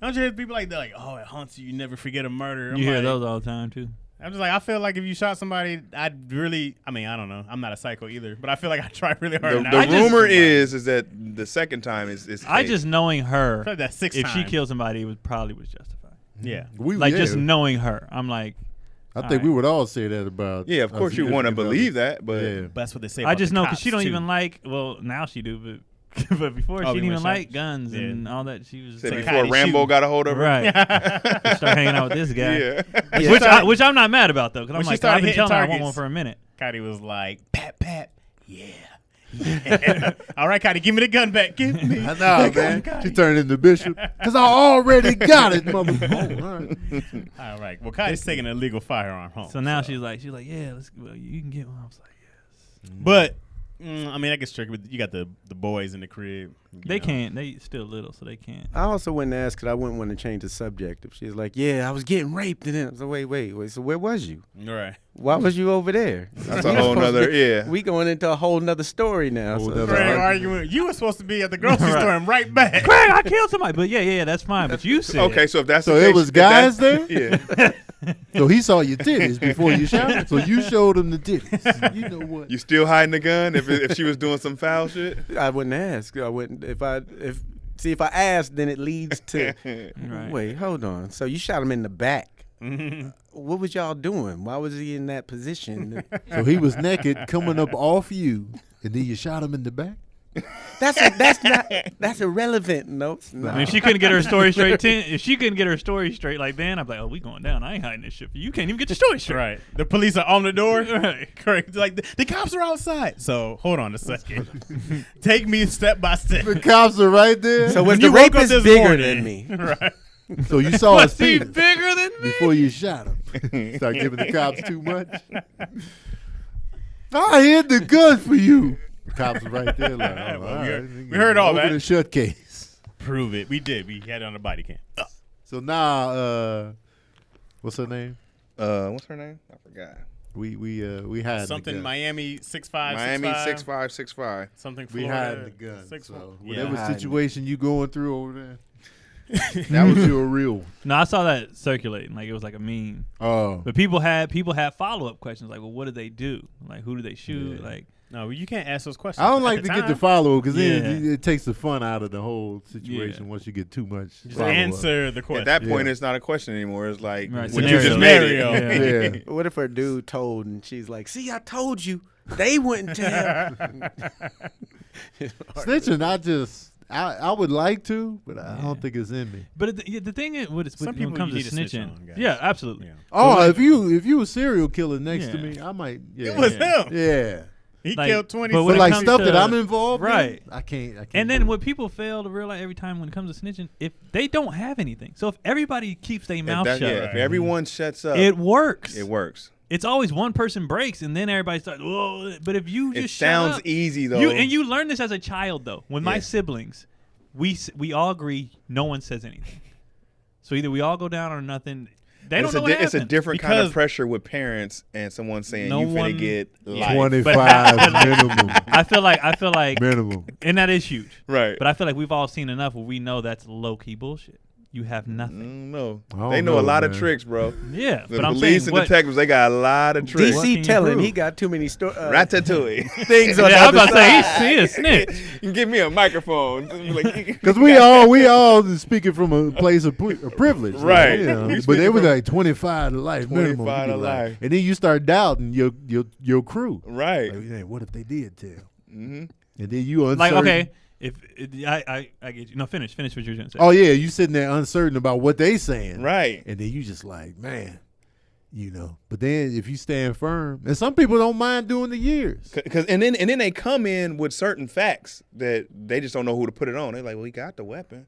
Don't you hear people like they're like, oh, it haunts you. You never forget a murder. I'm you hear like, those all the time too. I'm just like, I feel like if you shot somebody, I'd really. I mean, I don't know. I'm not a psycho either, but I feel like I try really hard. The, not the to shoot rumor somebody. is that the second time is I fake. just knowing I her, feel like that sixth if she time. killed somebody, it was probably was justified. Yeah. Like Yeah. just knowing her, I'm like, I think Alright. we would all say that about. Yeah, of our course you want to significant believe others. that, but Yeah. But that's what they say. I about just the know because cops, she don't too. even like. Well, now she do, but but before Oh, she we didn't even went like shots? guns Yeah. and all that. She was said like, before Cotty Rambo shooting. got a hold of her. right. Start hanging out with this guy, Yeah. which I'm not mad about though, because I'm When she like, started I've been hitting telling her I want targets. one for a minute. Cotty was like, pat, pat, yeah. Yeah. All right, Cotty, give me the gun back. Give me. I know, man. She turned into Bishop because I already got it, mother. Oh, all right. All right. Well, Cotty's taking an illegal firearm home. So now she's like, yeah, well, you can get one. I was like, yes. But I mean, that gets tricky. But you got the boys in the crib. you They know. can't. They still little, so they can't. I also wouldn't ask because I wouldn't want to change the subject. If she's like, yeah, I was getting raped. And then I was like, wait. So where was you? Right. Why was you over there? That's a whole nother, yeah. We going into a whole nother story now. Whole So nother Craig argument. arguing. You were supposed to be at the grocery Right. store and right back. Craig, I killed somebody, but yeah, that's fine. But you said Okay, so if that's So the it case, was if that's- guys there? Yeah. So he saw your titties before you shot him. So you showed him the titties. You know what? You still hiding the gun if she was doing some foul shit? I wouldn't ask. I wouldn't. If I asked, then it leads to. Right. Wait, hold on. So you shot him in the back. Mhm. What was y'all doing? Why was he in that position? So he was naked coming up off you, and then you shot him in the back? That's irrelevant. No, it's not. I mean, if she couldn't get her story straight, if she couldn't get her story straight like then, I'd be like, oh, we going down. I ain't hiding this shit for you. You can't even get your story straight. Right. The police are on the door. Right. Correct. Like the cops are outside. So hold on a second. Take me step by step. The cops are right there. So was When the you woke up rapist this bigger morning- than me? Right. So you saw his Was he penis bigger than me? before you shot him. Start giving the cops too much. I hid the gun for you. The cops are right there. Like, oh, Well, all we right. heard- we heard all Open that. the shut case. Prove it. We did. We had it on the body cam. So now, what's her name? What's her name? I forgot. We had Something the gun. Miami 6'5". Miami 6'5". 6'5". Something We Florida. had the gun. 6'1". So Yeah. whatever Hiding it. situation you going through over there, that was your real one. No, I saw that circulating. Like it was like a meme. Oh. But people had follow up questions like, well, what did they do? Like, who did they shoot? Yeah. Like, No, you can't ask those questions. I don't At like the to get the time, follow because then Yeah. it takes the fun out of the whole situation Yeah. once you get too much. Just follow-up. answer the At question. that point, Yeah. it's not a question anymore. It's like, Right, what you just scenario. made it. Yeah. What if her dude told and she's like, "See, I told you." They wouldn't tell. Snitching, I would like to, but I don't think it's in me. but the thing is, when Some it people comes to you need to snitch snitching, on, guys. yeah, absolutely. Yeah. Oh, if you a serial killer next to Yeah. me, I might. Yeah. It was Yeah. him. Yeah. He Like, killed 20. but when But it like comes stuff to- that I'm involved right. in, I can't. And do then it. what people fail to realize every time when it comes to snitching, if they don't have anything, so if everybody keeps their mouth shut, If everyone shuts up, it works. it works. It's always one person breaks, and then everybody starts. Whoa! But if you just It shut sounds up, easy though. you learn this as a child though. When my Yeah. siblings, we all agree no one says anything. So either we all go down or nothing. They don't know what It's a happened. different kind Because of pressure with parents and someone saying no you finna one- get life. 25 minimum. I feel like, Minimum. and that is huge. Right. But I feel like we've all seen enough where we know that's low key bullshit. You have nothing. No, I don't they know a know, lot of man. tricks, bro. Yeah, The but I'm police saying and what, detectives, they got a lot of tricks. What can DC you telling prove? he got too many Ratatouille. things on the Yeah, I was other about to say side. he a snitch. You can give me a microphone. Because we all speaking from a place of privilege. like, Right. you know. We But speaking they was from- like 25 to life minimum. 25 You to be like- life. And then you start doubting your crew. Right. Like, hey, what if they did tell? Mm-hmm. And then you uncertain. Like, okay, if I get you. No, finish what you were going to say. Oh, yeah, you sitting there uncertain about what they saying. Right. And then you just like, man, But then if you stand firm, and some people don't mind doing the years. And then they come in with certain facts that they just don't know who to put it on. They're like, well, we got the weapon.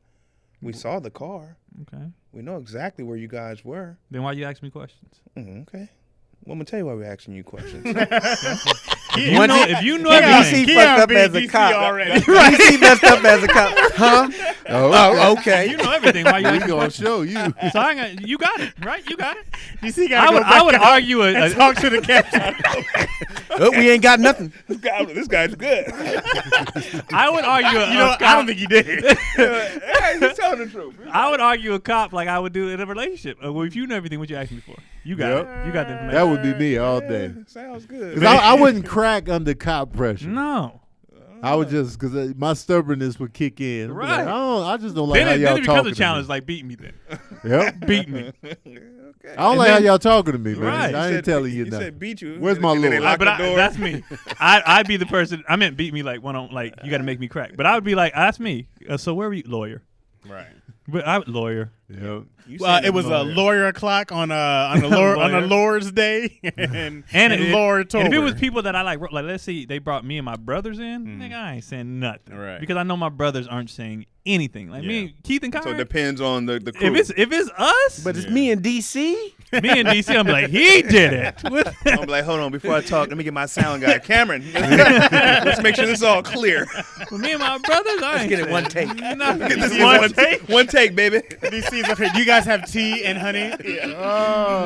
We saw the car. Okay. We know exactly where you guys were. Then why you ask me questions? Okay. Well, I'm going to tell you why we're asking you questions. If you know everything, DC fucked up as a cop. already. DC messed up as a cop. Huh? Oh, okay. you know everything. Why you We ask me gonna questions? show you. So you got it, right? You got it. DC I would argue and talk to the captain. Oh, we ain't got nothing. This guy's good. I would argue You know, I don't think he did. Hey, he's telling the truth. I would argue a cop like I would do in a relationship. Well, if you know everything, what you asking me for? You got Yep. it. You got the information. That would be me all day. Sounds good. 'Cause I wouldn't crack under cop pressure. No. I would just, because my stubbornness would kick in. I'd be Right. Like, I just don't like Then how it y'all becomes talking a to challenge. me. Like beat me then. Yep. Beat me. I don't And like how then- y'all talking to me, man. Right. I ain't telling you He nothing. said beat you. Where's my And then they lawyer? lock But the door. that's me. I'd be the person. I meant beat me like one on like you got to make me crack. But I would be like, that's me. So where were you, lawyer? Right. But I lawyer. Yep. It was a lawyer o'clock on a Lord's Day, and Lord told and if it was people that I like let's see, they brought me and my brothers in, nigga, I ain't saying nothing, Right. Because I know my brothers aren't saying anything. Like me, Keith and So Kyrie. it depends on the crew. if it's us, But it's me and DC. me and DC, I'm like, he did it. I'm be like, hold on, before I talk, let me get my sound guy, Cameron. Let's make sure this is all clear. For me and my brothers, I ain't get it saying one take. nothing. This is One take. one take, baby. DC's up here. Do you guys have tea and honey? Oh.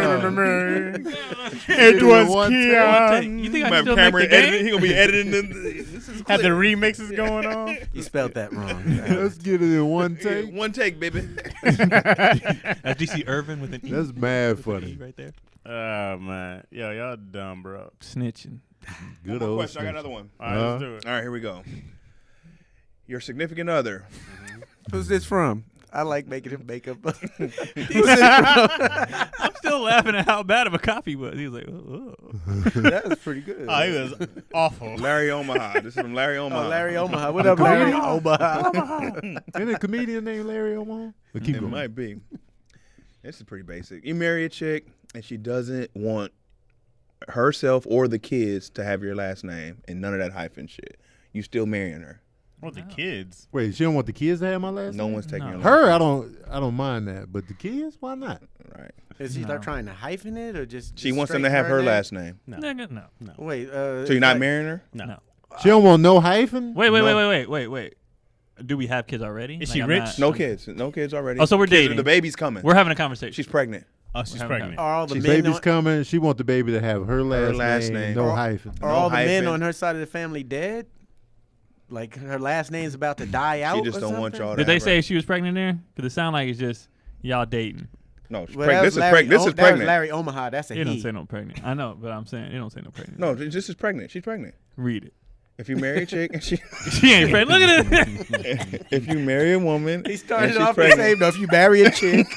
It was One take. Keon. You think I Have can still make Cameron the editing. game? He gonna be editing. This is Had the remixes going on. You spelled that wrong. Let's get it in one take. one take, baby. That's DC Irvin with an E. That's mad with an funny. E right there. Oh man, yo, y'all dumb, bro. Snitching. Good One old question. I got snitch. another one. All right, let's do it. All right, here we go. Your significant other. Who's this from? I like making him make up. I'm still laughing at how bad of a cop he was. He was like, oh. That was pretty good. Oh, he was awful. Larry Omaha. This is from Larry Omaha. Oh, Larry Omaha. What up, Larry Omaha? Ain't a comedian named Larry Omaha? But keep It going. might be. This is pretty basic. You marry a chick and she doesn't want herself or the kids to have your last name and none of that hyphen shit. You still marrying her. Well, the kids. Wait, she don't want the kids to have my last No name? one's taking No. your last Her, I don't mind that, but the kids, why not? name. Right. Is he No. trying to hyphen it or just? She wants them straight to have her name? last name. No. Nigga, no. Wait. So you're not marrying her? No. She don't want no hyphen. Wait. Do we have kids already? Is she I'm rich? not- No kids. No kids already. Oh, so we're dating. The baby's coming. We're having a conversation. She's pregnant. Oh, she's having pregnant. Are all the The men baby's on, coming. She want the baby to have her last name, no Or- hyphen. are No all the men hyphen. on her side of the family dead? Like her last name's about to die out. She just or don't want something? y'all to Did they have say her. she was pregnant there? Because it sounds like it's just y'all dating. No, she's Well, pregnant. that This was is Larry pregnant. This O- is that was pregnant. Larry Omaha. That's a It don't he. say no pregnant. I know, but I'm saying it don't say no pregnant. No, this is pregnant. She's pregnant. Read it. If you marry a chick and she, She ain't pregnant. Look at it. if you marry a woman, He and started she's off the pregnant. same. Though, if you marry a chick,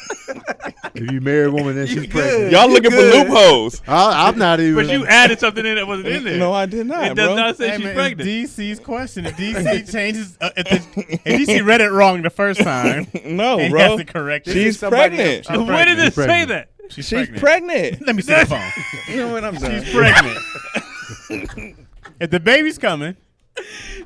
If you marry a woman and she's pregnant, Y'all looking for good. loopholes. I'm not even. But you added something in that wasn't in there. No, I did not, It does bro. not say Hey, she's man, pregnant. it's DC's question. If DC changes, if DC read it wrong the first time, No, and he bro. has to correct it. She's somebody pregnant. else. When did it say Pregnant. that? She's She's pregnant. pregnant. Let me see the phone. You know what? I'm done. She's pregnant. If the baby's coming,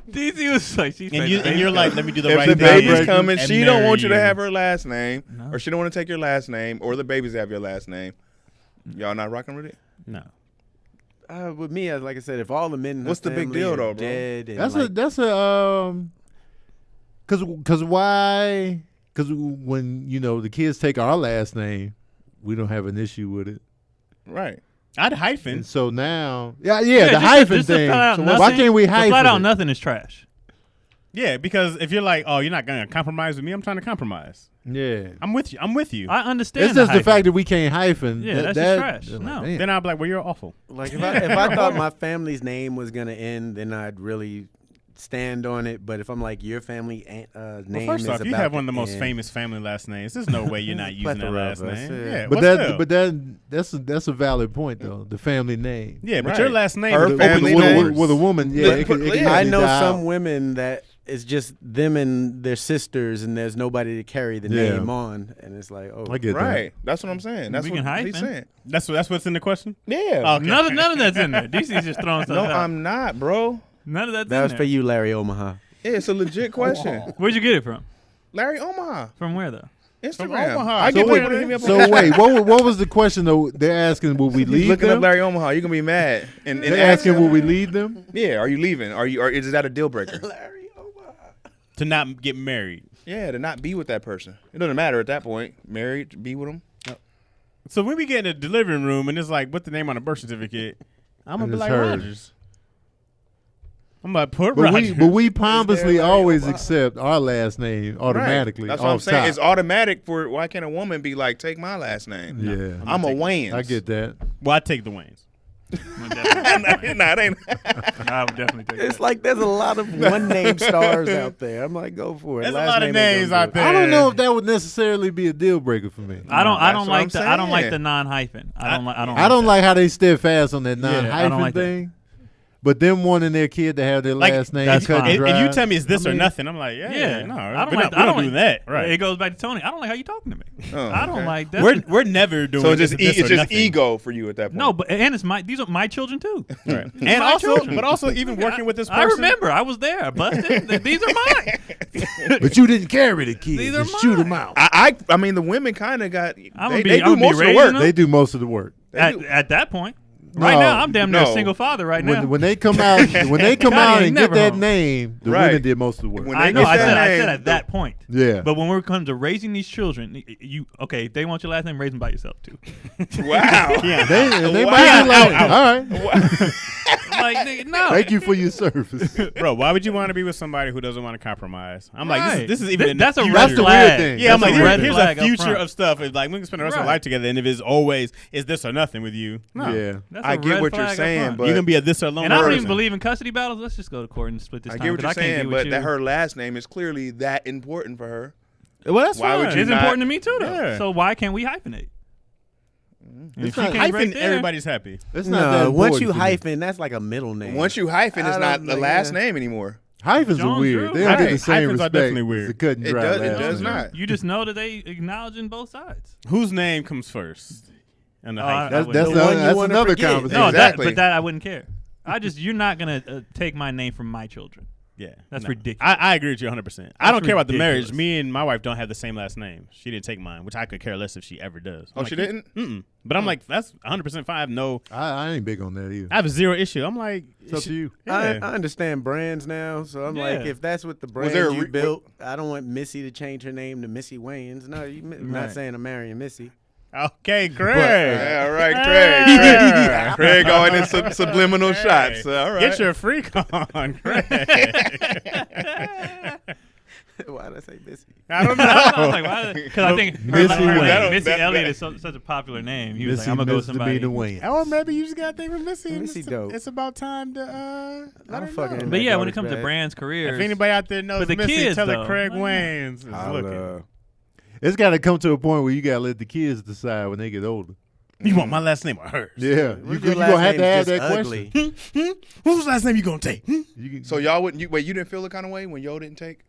DC was like, she's pregnant. and you're like, let me do the If right the thing. baby's pregnant coming, and she don't want you to marry have her last name, No. or she don't want to take your last name, or the babies have your last name. Y'all not rocking with it? No. with me, like I said, if all the men in her What's the big family deal, are though, bro? dead, and That's a cause why? Cause when the kids take our last name, we don't have an issue with it. Right. I'd hyphen. And so now, the just hyphen just to thing. flat out So nothing- why can't we hyphen? Flat out it? nothing is trash. Yeah, because if you're like, oh, you're not gonna compromise with me, I'm trying to compromise. Yeah. I'm with you. I'm with you. I understand. It's just the hyphen. fact that we can't hyphen. Yeah, that's just trash. No. damn. Then I'll be like, well, you're awful. Like if I thought my family's name was gonna end, then I'd really stand on it. But if I'm like your family name Well, is first off, you about have one of the to most end, famous family last names. There's no way you're not using that Plethora last of us, name. yeah. Yeah, That's a valid point though. The family name. Yeah, but Right. your last name Her opens family doors. name. With a woman, yeah. But- it could yeah. easily I know die some out. women that it's just them and their sisters, and there's nobody to carry the Yeah. name on, and it's like, oh, I get Right. That's what I'm saying. That's We what can he's hyphen. saying. That's what's in the question. Yeah. Okay. None of that's in there. DC's just throwing stuff No, out. I'm not, bro. None of that's that in was there. for you, Larry Omaha. Yeah, it's a legit question. Where'd you get it from? Larry Omaha, From where though? Instagram. Omaha. I So get wait, people to hit me up. on So Instagram. wait, what was the question though? They're asking, will we He's leave looking them? up Larry Omaha. You're gonna be mad. And They're ask asking, him, will we leave them? yeah, are you leaving? Or is that a deal breaker? Larry Omaha. To not get married. Yeah, to not be with that person. It doesn't matter at that point. Married, be with them. So when we get in the delivery room and it's like, what's the name on the birth certificate? I'm gonna And be it's like hers. Rogers. I'm gonna put But Rogers. we pompously Larry always Omaha? accept our last name automatically. Right. That's what I'm off saying. top. It's automatic for why can't a woman be like, take my last name? Yeah, I'm a Wayans. I get that. Well, I take the Waynes. Nah, it ain't. I would definitely take It's that. like there's a lot of one name stars out there. I'm like, go for it. There's a Last lot of name ain't names gonna out do it. there. I don't know if that would necessarily be a deal breaker for me. I don't That's what like I'm the I don't like saying. the non-hyphen. I don't I don't like how they steadfast on that Yeah, I don't non-hyphen like that. thing. But them wanting their kid to have their Like, last name that's cut fine. and If you dried. tell me it's this I or mean, nothing, I'm like, Yeah, no, I don't we like. don't, I don't do that, right? It goes back to Tony. I don't like how you talking to me. Oh, I don't okay. like that. We're never doing. So it's just this or it's just nothing. ego for you at that point. No, but and it's these are my children too. Right. These are And my also, children. but also even working with this person. I remember I was there. I busted. These are mine. But you didn't carry the kid. These are Just shoot mine. them out. I mean the women kind of got I'm they, gonna be- they I'm do gonna be most of the raising work. them. They do most of the work. At that point, right No, now I'm damn near a no. single father. Right now, When they come out, when they come Gotti out ain't and get never that home. name, the Right. women did most of the work. When I they know. get I that said name, at that point. Yeah. But when it comes to raising these children, you okay? If they want your last name, raise them by yourself too. Wow. Yeah. They Wow. might be like, Out. all right, Like nigga, no. thank you for your service. Bro, why would you want to be with somebody who doesn't want to compromise? I'm like, Right. this is even in the That's a future. red That's the flag. weird thing. Yeah, I'm That's like, a red here's flag a up future front. of stuff. It's like we can spend the rest of our Right. life together, and if it's always is this or nothing with you, no. Yeah. That's I a get red what you're flag up saying, front. but- You're gonna be a this or alone And I don't person. even believe in custody battles. Let's just go to court and split this I time. get what you're 'cause I can't saying, be with but you. that her last name is clearly that important for her. Well, that's Why would fine. you It's not- important to me too, though. Yeah. So why can't we hyphenate? And if she can't Hyphen, right there- everybody's happy. It's not that No, once important you for me. hyphen, that's like a middle name. Once you hyphen, it's I not don't the like last that. name anymore. Hyphens Jones are weird. Drew. They don't get the Right. same Hyphens are respect definitely as weird. the cut and It dry does- last does name. not. You just know that they acknowledging both sides. Whose name comes first? And the Oh, hyphen. That's The that's, one you that's wanna another forget. conversation. No, Exactly. but that I wouldn't care. You're not gonna take my name from my children. Yeah, That's ridiculous. I agree with you 100%. I don't That's care about the marriage. ridiculous. Me and my wife don't have the same last name. She didn't take mine, which I could care less if she ever does. Oh, I'm she like, didn't? Mm-mm. But I'm like, that's 100% fine. I have no, I ain't big on that either. I have zero issue. I'm like, It's up to you. I yeah. understand brands now, so I'm like, Yeah. if that's what the brand there a you re- built, I don't want Missy to change her name to Missy Wayans. No, I'm not Right. saying I'm marrying Missy. Okay, Craig. Yeah, all right, Yeah. Craig. Craig going in subliminal shots. All right. Get your freak on, Craig. Why did I say Missy? I don't know. I was like, why? Because I think Missy Wayne. Missy That- Elliott that- is such a popular name. He was Missy like, I'm gonna go with misdemeanor somebody. Wayne. Or maybe you just got to think with Missy. Missy It's, dope. it's about time to let her fucking- know. But yeah, when it daughter's comes to bad. brands' careers, If anybody out there knows But the Missy, kids, tell her though. Craig Why not? Wayans is looking. It's got to come to a point where you got to let the kids decide when they get older. You want my last name or hers? Yeah, What you if your going last to have to name's have just that ugly? question. Whose last name you gonna take? You can- So y'all wouldn't? You didn't feel the kind of way when yo didn't take?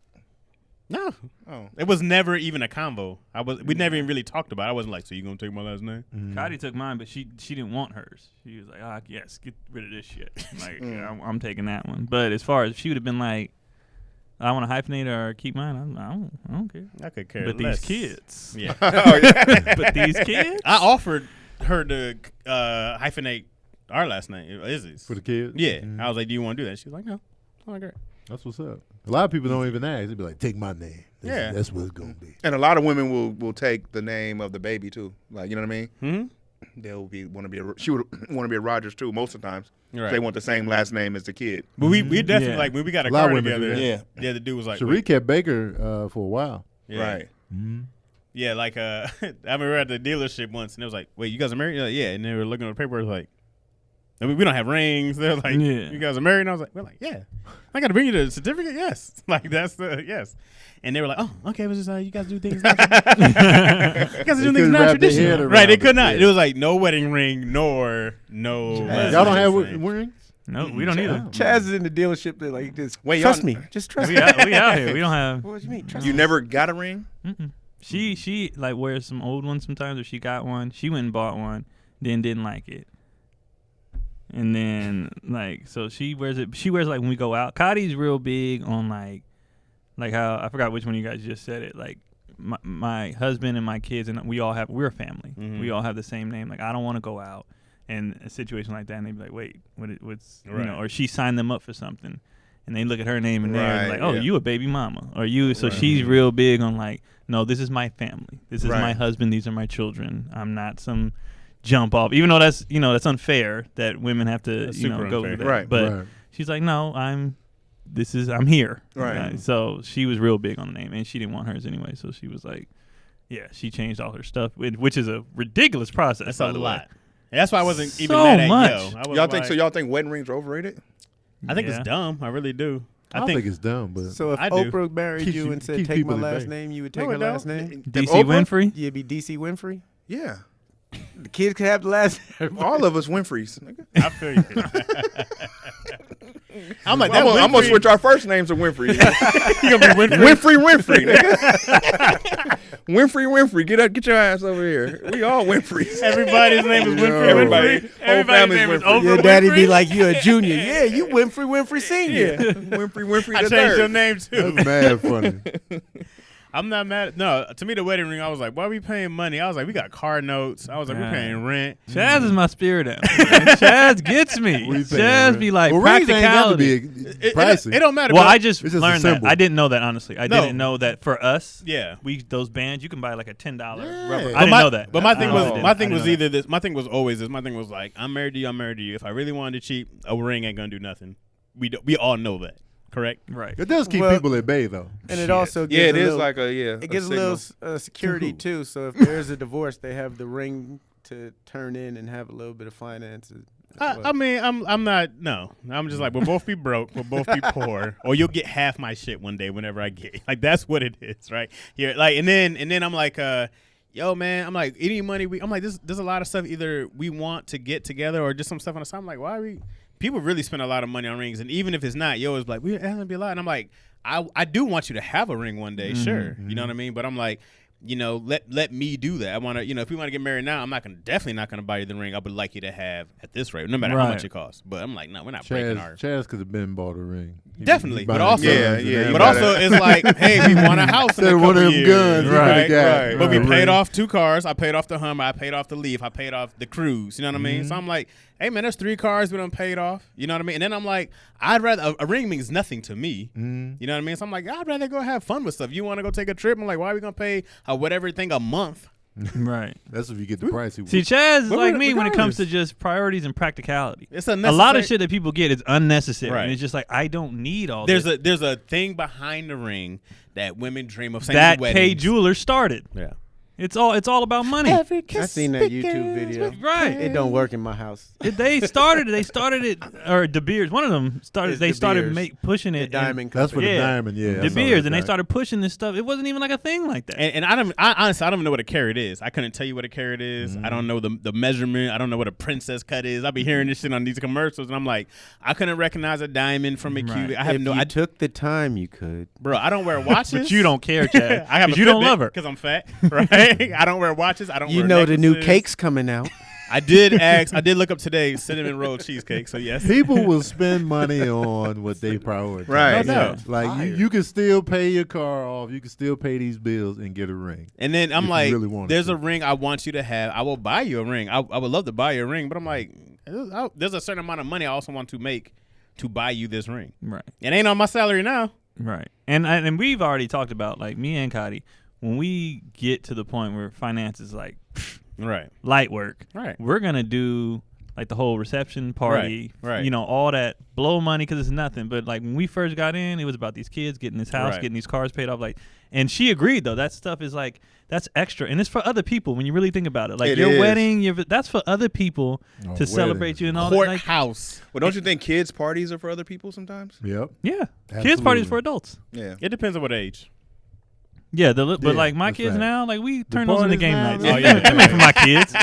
No, Oh, it was never even a convo. We never even really talked about it. I wasn't like, so you gonna take my last name? Gotti took mine, but she didn't want hers. She was like, yes, get rid of this shit. Like, I'm taking that one. But as far as if she would have been like, I want to hyphenate or keep mine, I don't care. I could care But less. these kids, Yeah. oh yeah. but these kids, I offered her to hyphenate our last name, Izzy's. for the kids. Yeah. Mhm. I was like, do you want to do that? She was like, no. Oh, great. That's what's up. A lot of people don't even ask. They be like, take my name. Yeah. That's what it's gonna be. And a lot of women will take the name of the baby too. Like, you know what I mean? Mm-hmm. She would want to be a Rogers too most of the times. Right. They want the same last name as the kid. But we definitely Yeah. like when we got a A lot of car women do together. that. Yeah, the dude was like, Cherie kept Baker for a while. yeah. Right. Yeah, like I remember we were at the dealership once, and it was like, "Wait, you guys are married?" Like, yeah, and they were looking at the paperwork like, I mean, we don't have rings. They're like, Yeah. "You guys are married?" And I was like, "We're like, yeah." I got to bring you the certificate. Yes, like that's the yes. And they were like, "Oh, okay, it was just you guys do things. You guys are doing things couldn't not wrap their head traditional, around right?" They it, could not. yeah. It was like no wedding ring, nor no. last Y'all don't name have thing. rings? No, we don't either. Chaz is in the dealership. They're like, just Wait, trust y'all- me. Just trust We me. out here. We don't have. What do you mean? Trust You me. never got a ring? Mm-mm. She like wears some old ones sometimes, or she got one. She went and bought one, then didn't like it, and then like so she wears it. She wears it, like when we go out. Cotty's real big on like how I forgot which one of you guys just said it. Like my husband and my kids and we're a family. Mhm. We all have the same name. Like I don't want to go out in a situation like that, and they'd be like, wait, what's you Right. know? Or she signed them up for something. And they look at her name and they're Right, like, "Oh, yeah. you a baby mama?" Or you. So Right. she's real big on like, "No, this is my family. This is Right. my husband. These are my children. I'm not some jump off." Even though that's that's unfair that women have to That's go super through unfair. that. Right. But Right. she's like, "No, I'm here." Right. So she was real big on the name, and she didn't want hers anyway. So she was like, "Yeah," she changed all her stuff, which is a ridiculous process. That's by a the way. lot. And that's why I wasn't even So mad at much. Yo. I was Y'all think like, so? Y'all think wedding rings are overrated? I think Yeah. it's dumb. I really do. I don't think it's dumb, but So if I do. Oprah married Keeps you you- and said, keeps take my people at last bay. name, you would No, take it her don't. last name? DC Oprah? Winfrey. You'd be DC Winfrey? Yeah. The kids could have the last name. All of us Winfreys. Nigga. I feel you. I'm like, I'm that gonna Winfrey- switch our first names to Winfrey. You gonna be Winfrey? Winfrey, nigga. Winfrey, get your ass over here. We all Winfreys. Everybody's name is Winfrey. Everybody. Winfrey. Whole Everybody's family's name is Winfrey. Oprah Your daddy Winfrey. be like, you a junior. Yeah, you Winfrey Senior. Winfrey I the changed your third. name too. that's mad funny. I'm not mad. No, to me, the wedding ring, I was like, why are we paying money? I was like, we got car notes. I was like, we're Yeah. paying rent. Chaz is my spirit animal. man. Chaz gets me. We paying Chaz rent. be like well, rings ain't got to practicality. be pricey. It don't matter. Well, but I just It's just a learned that. symbol. I didn't know that, honestly. I No. didn't know that for us, yeah. those bands, you can buy like a $10 Yeah. rubber. But I didn't my, know that. But my I thing honestly was, didn't. my I thing didn't was know that. either this. My thing was always this. My thing was like, I'm married to you. I'm married to you. If I really wanted to cheat, a ring ain't gonna do nothing. We all know that, correct? Right. It does keep Well, people at bay, though. And it Shit. also gives Yeah, it a is little, like it gives a signal. little security too. So if there's a divorce, they have the ring to turn in and have a little bit of finances. as well. I mean, I'm not. No, I'm just like we'll both be broke. We'll both be poor, or you'll get half my shit one day whenever I get. Like that's what it is, right? Here, like, and then I'm like, yo, man, I'm like, any money I'm like, there's a lot of stuff either we want to get together or just some stuff on the side. I'm like, why are we? People really spend a lot of money on rings, and even if it's not, yo, it's like it's gonna be a lot. And I'm like, I do want you to have a ring one day, sure, you know what I mean. But I'm like, let me do that. I want to, if we want to get married now, I'm definitely not gonna buy you the ring. I would like you to have at this rate, no matter how Right. much it costs. But I'm like, no, we're not breaking our. Chaz could have been bought a ring. Definitely, He but buying also- guns Yeah, and yeah, that. you But gotta- also, it's like, hey, we want a house in a Instead of couple one of them years, guns, he right? could've got right. But we a paid ring. off 2 cars. I paid off the Hummer. I paid off the Leaf. I paid off the Cruise. You know what I mean? So I'm like, hey, man, there's 3 cars we done paid off. You know what I mean? And then I'm like, I'd rather a ring means nothing to me. You know what I mean? So I'm like, I'd rather go have fun with stuff. You want to go take a trip? I'm like, why are we gonna pay whatever thing a month? Right. That's if you get the price. See, Chaz is But like me when it comes regardless. to just priorities and practicality. It's A lot of unnecessary- shit that people get is unnecessary. Right. And it's just like, I don't need all There's this. there's a thing behind the ring that women dream of. Same That with K weddings. Jeweler started. Yeah. It's all about money. I seen that YouTube video. Right. It don't work in my house. They started it, or De Beers. One of them started. It's They De started Beers. pushing The it. diamond. That's for company. the Yeah. diamond. Yeah, De Beers, and they started pushing this stuff. It wasn't even like a thing like that. And I honestly, I don't even know what a carat is. I couldn't tell you what a carat is. I don't know the measurement. I don't know what a princess cut is. I be hearing this shit on these commercials, and I'm like, I couldn't recognize a diamond from a Right. cubic. I have If no. you I took the time, you could. bro, I don't wear watches. But you don't care, Chad. I have a you don't Fitbit love her. because I'm fat, right? I don't wear watches. I don't. You wear know the new necklaces. cake's coming out. I did look up today cinnamon roll cheesecake. So yes, People will spend money on what they prioritize. Right. No doubt. Like you can still pay your car off. You can still pay these bills and get a ring. And then I'm If you like, really wanted there's to. a ring I want you to have. I will buy you a ring. I would love to buy you a ring, but I'm like, there's a certain amount of money I also want to make to buy you this ring. Right. It ain't on my salary now. Right. And we've already talked about, like, me and Cotty, when we get to the point where finance is like Right. light work, Right. we're going to do like the whole reception party, Right. you know, all that blow money because it's nothing. But like when we first got in, it was about these kids getting this house, Right. getting these cars paid off. Like, and she agreed though. That stuff is like, that's extra. And it's for other people when you really think about it. Like It your is. wedding, that's for other people to celebrate you and all that. Like, Courthouse. Well, don't you think kids' parties are for other people sometimes? Yep. yeah. Kids Absolutely. parties for adults. Yeah. It depends on what age. Yeah, but Yeah, like my that's kids right. now, like we turn those into parties game now, nights. they're- Oh, yeah. That ain't for my kids.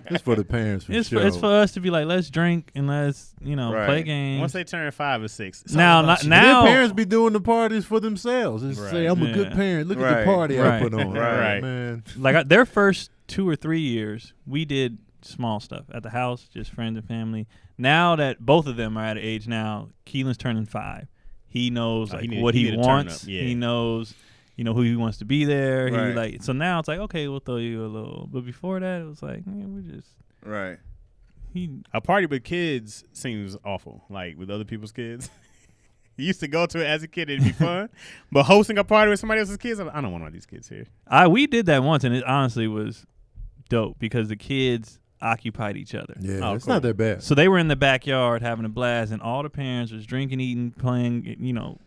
It's for the parents. For It's sure. for us to be like, let's drink and let's Right. play games. Once they turn 5 or 6. it's Now, all about you. now, Their parents be doing the parties for themselves. And Right. say, I'm a good Yeah. parent. Look at Right. the party I Right. put on. Right. Man. like their first 2 or 3 years, we did small stuff at the house, just friends and family. Now that both of them are at an age now, Keelan's turning 5. He knows Oh, like he what need he to turn wants. up, yeah. He knows, who he wants to be there. Right. He like so now it's like, okay, we'll throw you a little. But before that, it was like, we just Right. A party with kids seems awful. Like with other people's kids. You used to go to it as a kid, it'd be fun. But hosting a party with somebody else's kids, I don't want one of these kids here. we did that once, and it honestly was dope because the kids occupied each other. Yeah, Oh, it's cool. not that bad. So they were in the backyard having a blast, and all the parents was drinking, eating, playing,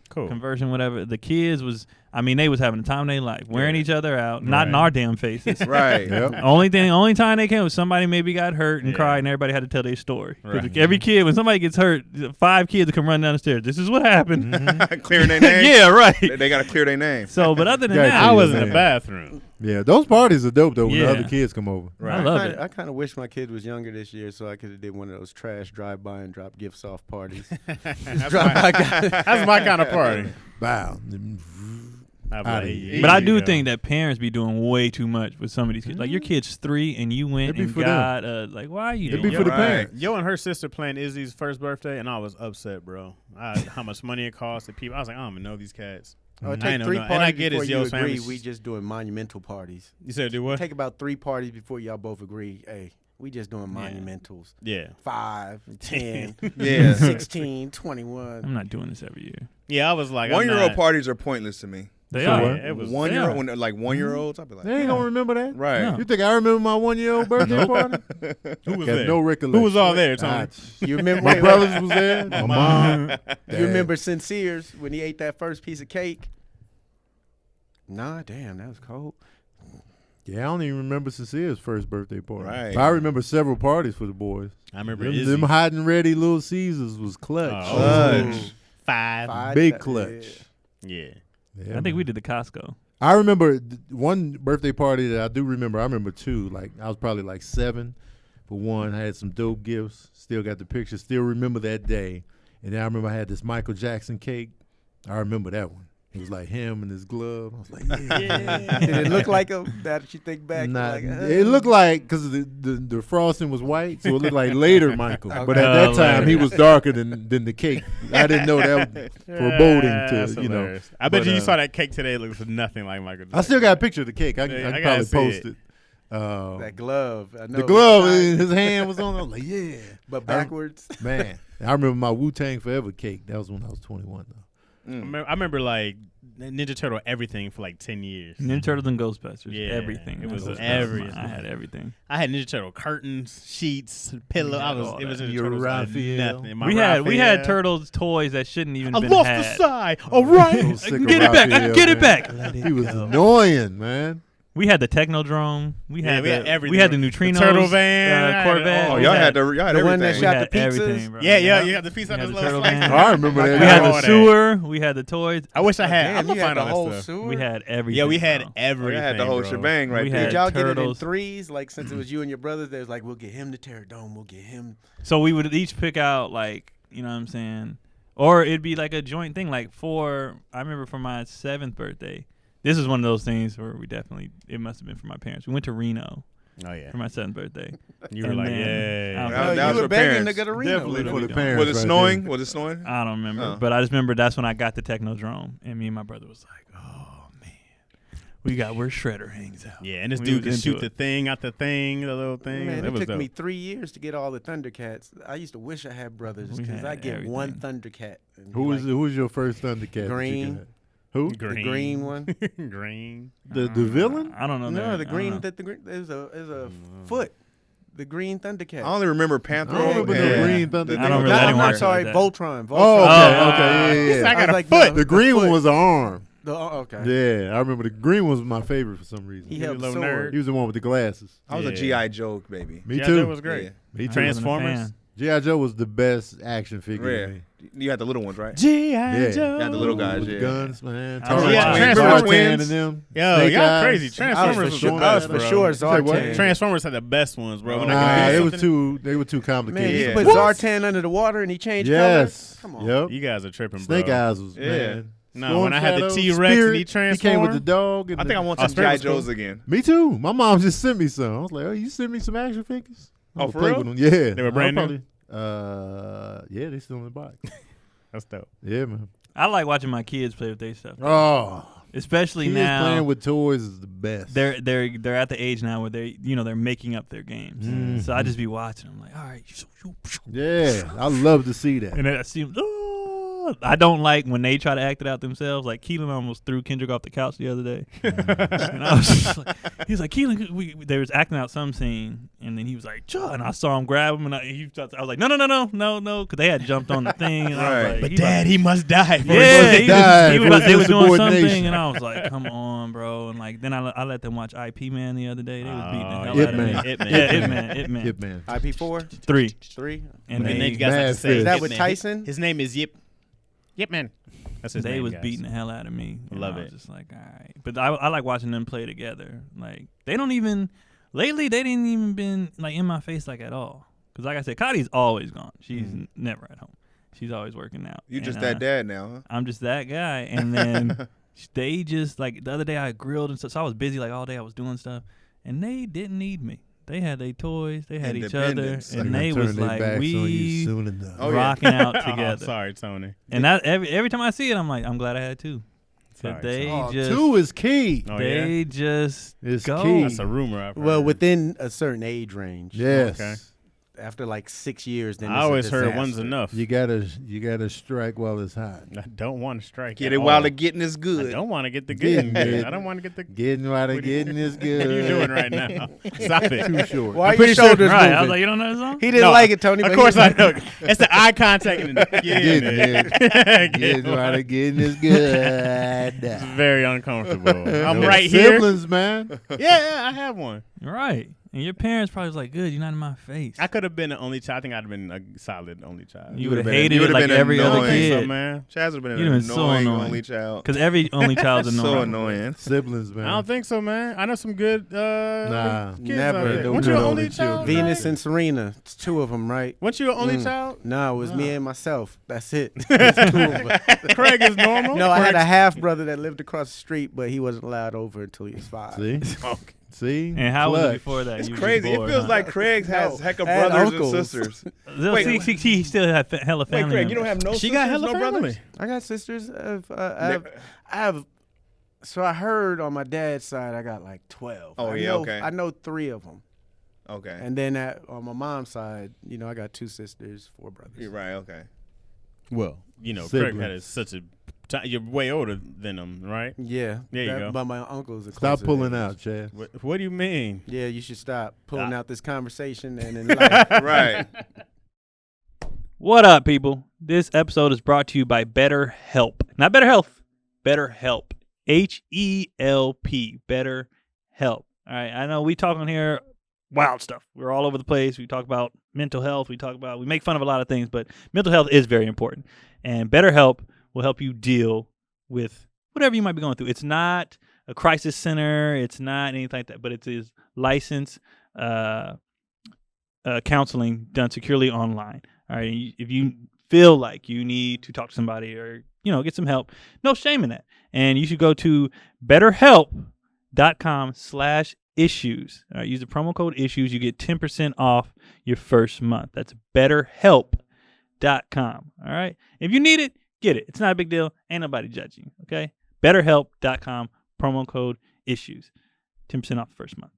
Cool. conversing, whatever. The kids they was having the time of their life, wearing each other out, not in Right. our damn faces. Right. Yep. Only time they came was somebody maybe got hurt and Yeah. cried, and everybody had to tell their story. 'Cause Right. every kid, when somebody gets hurt, 5 kids would come running down the stairs. This is what happened. Clearing their name. Yeah, right. They got to clear their name. So, but other than Gotta that, I clear was your in the name. bathroom. Yeah, those parties are dope though when Yeah. the other kids come over. Right. I love it. I kind of wish my kid was younger this year so I could have did one of those trash drive-by and drop gifts off parties. That's my kind of party. Wow. I'd be Outta like, here. here But I you do go. think that parents be doing way too much with some of these kids. Like your kid's 3 and you went It'd be and for them. got like, why are you It'd doing be for the that? Right. parents. Yo and her sister planned Izzy's first birthday, and I was upset, bro. How much money it cost to people. I was like, I don't even know these cats. Oh, it I take ain't 3 know- parties and I get before it's you Yo's agree. family. We just doing monumental parties. You said do what? Take about 3 parties before y'all both agree. Hey, we just doing monumentals. Yeah. 5, 10, Yeah. 16, 21. I'm not doing this every year. Yeah, I was like, 1-year-old parties are pointless to me. They So are. what? It was 1-year-old, are. when they're like 1-year-olds, I'll be like, They ain't gonna remember that. right. No. You think I remember my 1-year-old birthday party? Who was Got there? no recollection. Who was all there, Tony? You remember My brothers was there. My mom. You Dad. remember Sincere's when he ate that first piece of cake? Nah, damn, that was cold. Yeah, I don't even remember Cecilia's first birthday party. Right. But I remember several parties for the boys. I remember Them, Izzy. them hot and ready Little Caesars was clutch. Oh. Clutch. 5. Big clutch. Yeah. Yeah, I think we man. did the Costco. I remember one birthday party that I do remember. I remember 2. Like I was probably like 7 for one. I had some dope gifts. Still got the picture. Still remember that day. And then I remember I had this Michael Jackson cake. I remember that one. It was like him and his glove. I was like, yeah. Did it look like him? That you think back? Nah, like, it looked like because the frosting was white, so it looked like later Michael. But at that time, he was darker than the cake. I didn't know that was foreboding That's to hilarious. I bet But, you saw that cake today. It looks nothing like Michael Jackson. I still got a picture of the cake. I Yeah, I can gotta probably see post it. it. that glove. I know The glove it's in tight, his hand was on. I was like, yeah, but backwards. man. I remember my Wu-Tang Forever cake. That was when I was 21 though. I remember like Ninja Turtle everything for like 10 years. Ninja Turtles and Ghostbusters. Yeah, everything. it was Ghostbusters. everything. I had everything. I had Ninja Turtle curtains, sheets, pillow. It was Ninja Your Turtles. I had Raphael. nothing. My We had Raphael. Turtles toys that shouldn't even I been lost had. the side. All right. So I sick can of get it back. I Raphael, can get it man. back. He was annoying, man. We had the Technodrome. We had everything. We had the Neutrinos. Turtle van. Corvette. Oh, We y'all had had the the one that everything. shot we had the pizzas? everything, bro. Yeah, you got the piece We on had this the little turtle slice. van. I remember that. We had all the that. sewer. We had the toys. I wish I had. Damn, I'm you gonna had find the all whole that stuff. sewer. We had everything. Yeah, we had bro. everything. You had the whole bro. shebang right We there. had Did y'all get it in Turtles. 3s? Like since it was you and your brothers, they was like, we'll get him the Terradome. We'll get him. So we would each pick out like, you know what I'm saying? Or it'd be like a joint thing. Like I remember for my 7th birthday, this is one of those things where it must have been for my parents. We went to Reno Oh yeah. for my 7th birthday. You were And like, then- yeah. I was That like, was you for were begging parents. to go to Reno. Definitely What for are the we parents. Was it right snowing? there. Was it snowing? I don't remember, Oh. but I just remember that's when I got the Technodrome, and me and my brother was like, "Oh man, We got where Shredder hangs out. Yeah, and this We dude was can shoot into the thing out the thing, the little thing. Man, It it was took dope. me 3 years to get all the Thundercats. I used to wish I had brothers We because had I get one everything. Thundercat. And Who like, was your first Thundercat? that you Green. got? Who? the green one? Green. The villain? I don't know. No, the I don't green. know. That the green. There's a foot. The green Thundercat. I only remember Panther. I don't remember and the green the Thundercat. I don't thing- really- I didn't I'm watch it sorry, like that. Voltron. Voltron. Oh, Oh, okay, yeah. I got was a like, foot. no, The green one foot. was an arm. Okay. Yeah, I remember the green one was my favorite for some reason. He You held the little sword. He was the one with the glasses. I was a Yeah. G.I. Joe baby. Me G.I. too. Joe was great. Yeah. Me I too. wasn't a Transformers. fan. G.I. Joe was the best action figure Yeah. to me. You had the little ones, right? G.I. Yeah. Joe. Yeah, the little guys. With the Yeah. guns, man. I was Yeah, watching Transformers Zartan twins. and them. Yo, Snake y'all Eyes. crazy. I was Transformers for was sure, the I best, was for bro. sure Say what? Zartan. Transformers had the best ones, bro. When I Nah, could do they were something- too Man, complicated. you Yeah. put What? Zartan under the water and he changed Yes. color. Come on. Yep. You guys are tripping, bro. Snake Eyes was Yeah. man. No, Storm when I had the Shadow, T-Rex Spirit, and he he came with the transformed. dog. And I think I want Oh, some Spirit G.I. was cool. Joes again. Me too. My mom just sent me some. I was like, "Oh, you sent me some action figures?" Oh, I'ma for play real? with them. Yeah, They were brand new? Yeah, they still in the box. That's dope. Yeah, man. I like watching my kids play with their stuff, Oh, especially kids now. playing with toys is the best. they're at the age now where they're making up their games. Mhm. So I just be watching. I'm like, all right, Yeah, I love to see that. and then I see them. I don't like when they try to act it out themselves. Like Keelan almost threw Kendrick off the couch the other day. And I was just like, he was like, Keelan, they was acting out some scene, and then he was like, "Chuh," and I saw him grab him, and I was like, no, because they had jumped on the thing, and I was Right. like, But he Dad, he must die. For yeah, he died for they was doing insubordination. something, and I was like, "Come on, bro!" And like, then I let them watch IP Man the other day. They was beating the hell Ip out Man. of me. Ip Man. Yeah, Ip Man. Yep, man. IP4? 3, 3? and And then they you guys have to Mad say, Fist. Is that Yip with Man. Tyson? His name is Yip. Yip Man. That's his they name. was guys. beating the hell out of me. And Love I was it. just like, all right. But I like watching them play together. Like they don't even lately. They didn't even been like in my face like at all. Because like I said, Cottie's always gone. She's never at home. She's always working out. You And, just that dad now, huh? I'm just that guy. And then they just like the other day I grilled and stuff. So I was busy like all day. I was doing stuff, and they didn't need me. They had their toys. They had each other, Independence. and They're they gonna was turn their like backs on you we soon enough. Oh, yeah. rocking out Oh, together. sorry, Tony. And that every time I see it, I'm like, I'm glad I had two. 'Cause Sorry, they Oh, just 2 is key. Oh, they yeah? just It's go. key. That's a rumor I've heard. Well, within a certain age range. Yes. Okay. After like 6 years, then I it's a always heard one's disaster. enough. You gotta strike while it's hot. I don't want to strike. Get at it all. while the getting is I good. don't want to get the Getting good. good. I don't want to get the. Getting while the What are you- getting is What good. are you doing right now? Stop it. Too short. Why I'm are your pretty sure- shoulders Right. I was moving? like, you don't know the song? He didn't No, like it, Tony. Of but course he I know. It's the eye contact and the Getting it. Getting It's while the getting is good. very uncomfortable. I'm right here. Siblings, man. Yeah, I have one. Right. And your parents probably was like, good, you're not in my face. I could have been the only child. I think I'd have been a solid only child. You would have been- hated you it would've like been every other annoying. think so, kid. man. Chaz would have been You'd an have been so annoying annoying. only child. Because every only child's annoying. So annoying. Siblings, man. I don't think so, man. I know some good Nah. kids Never. out there. No Weren't good you an only only child? children. Venus and Serena. It's 2 of them, right? Weren't you an only child? No, it was me and myself. That's it. It's 2 of us. Craig is normal. No, I had a half brother that lived across the street, but he wasn't allowed over until he was 5. See? Okay. See? And how was it Clutch. before that? It's You was crazy. bored, It feels huh? like Craig has No, heck of I had brothers uncles. and sisters. Wait, Wait, he still had hella Wait, family Craig, you don't members. have no She sisters, got hella no brothers? family. I got sisters. I have. So I heard on my dad's side, I got like 12. Oh, I yeah, know, okay. I know 3 of them. Okay. And then on my mom's side, I got 2 sisters, 4 brothers. You're right, okay. Well, Craig Siblings. had such a. You're way older than him, right? Yeah. There you go. But my uncles are Stop closer pulling age. out, Chad. What do you mean? Yeah, you should stop pulling Ah. out this conversation and in life. Right. What up, people? This episode is brought to you by BetterHelp. Not Better Health, BetterHelp. HELP. BetterHelp. All right, I know we talk on here wild stuff. We're all over the place. We talk about mental health. We make fun of a lot of things, but mental health is very important. And BetterHelp will help you deal with whatever you might be going through. It's not a crisis center. It's not anything like that, but it is licensed counseling done securely online. All right. And if you feel like you need to talk to somebody or, get some help, no shame in that. And you should go to betterhelp.com/issues. All right. Use the promo code issues. You get 10% off your first month. That's betterhelp.com. All right. If you need it, get it. It's not a big deal. Ain't nobody judging you. Okay. Betterhelp.com, promo code issues. 10% off the first month.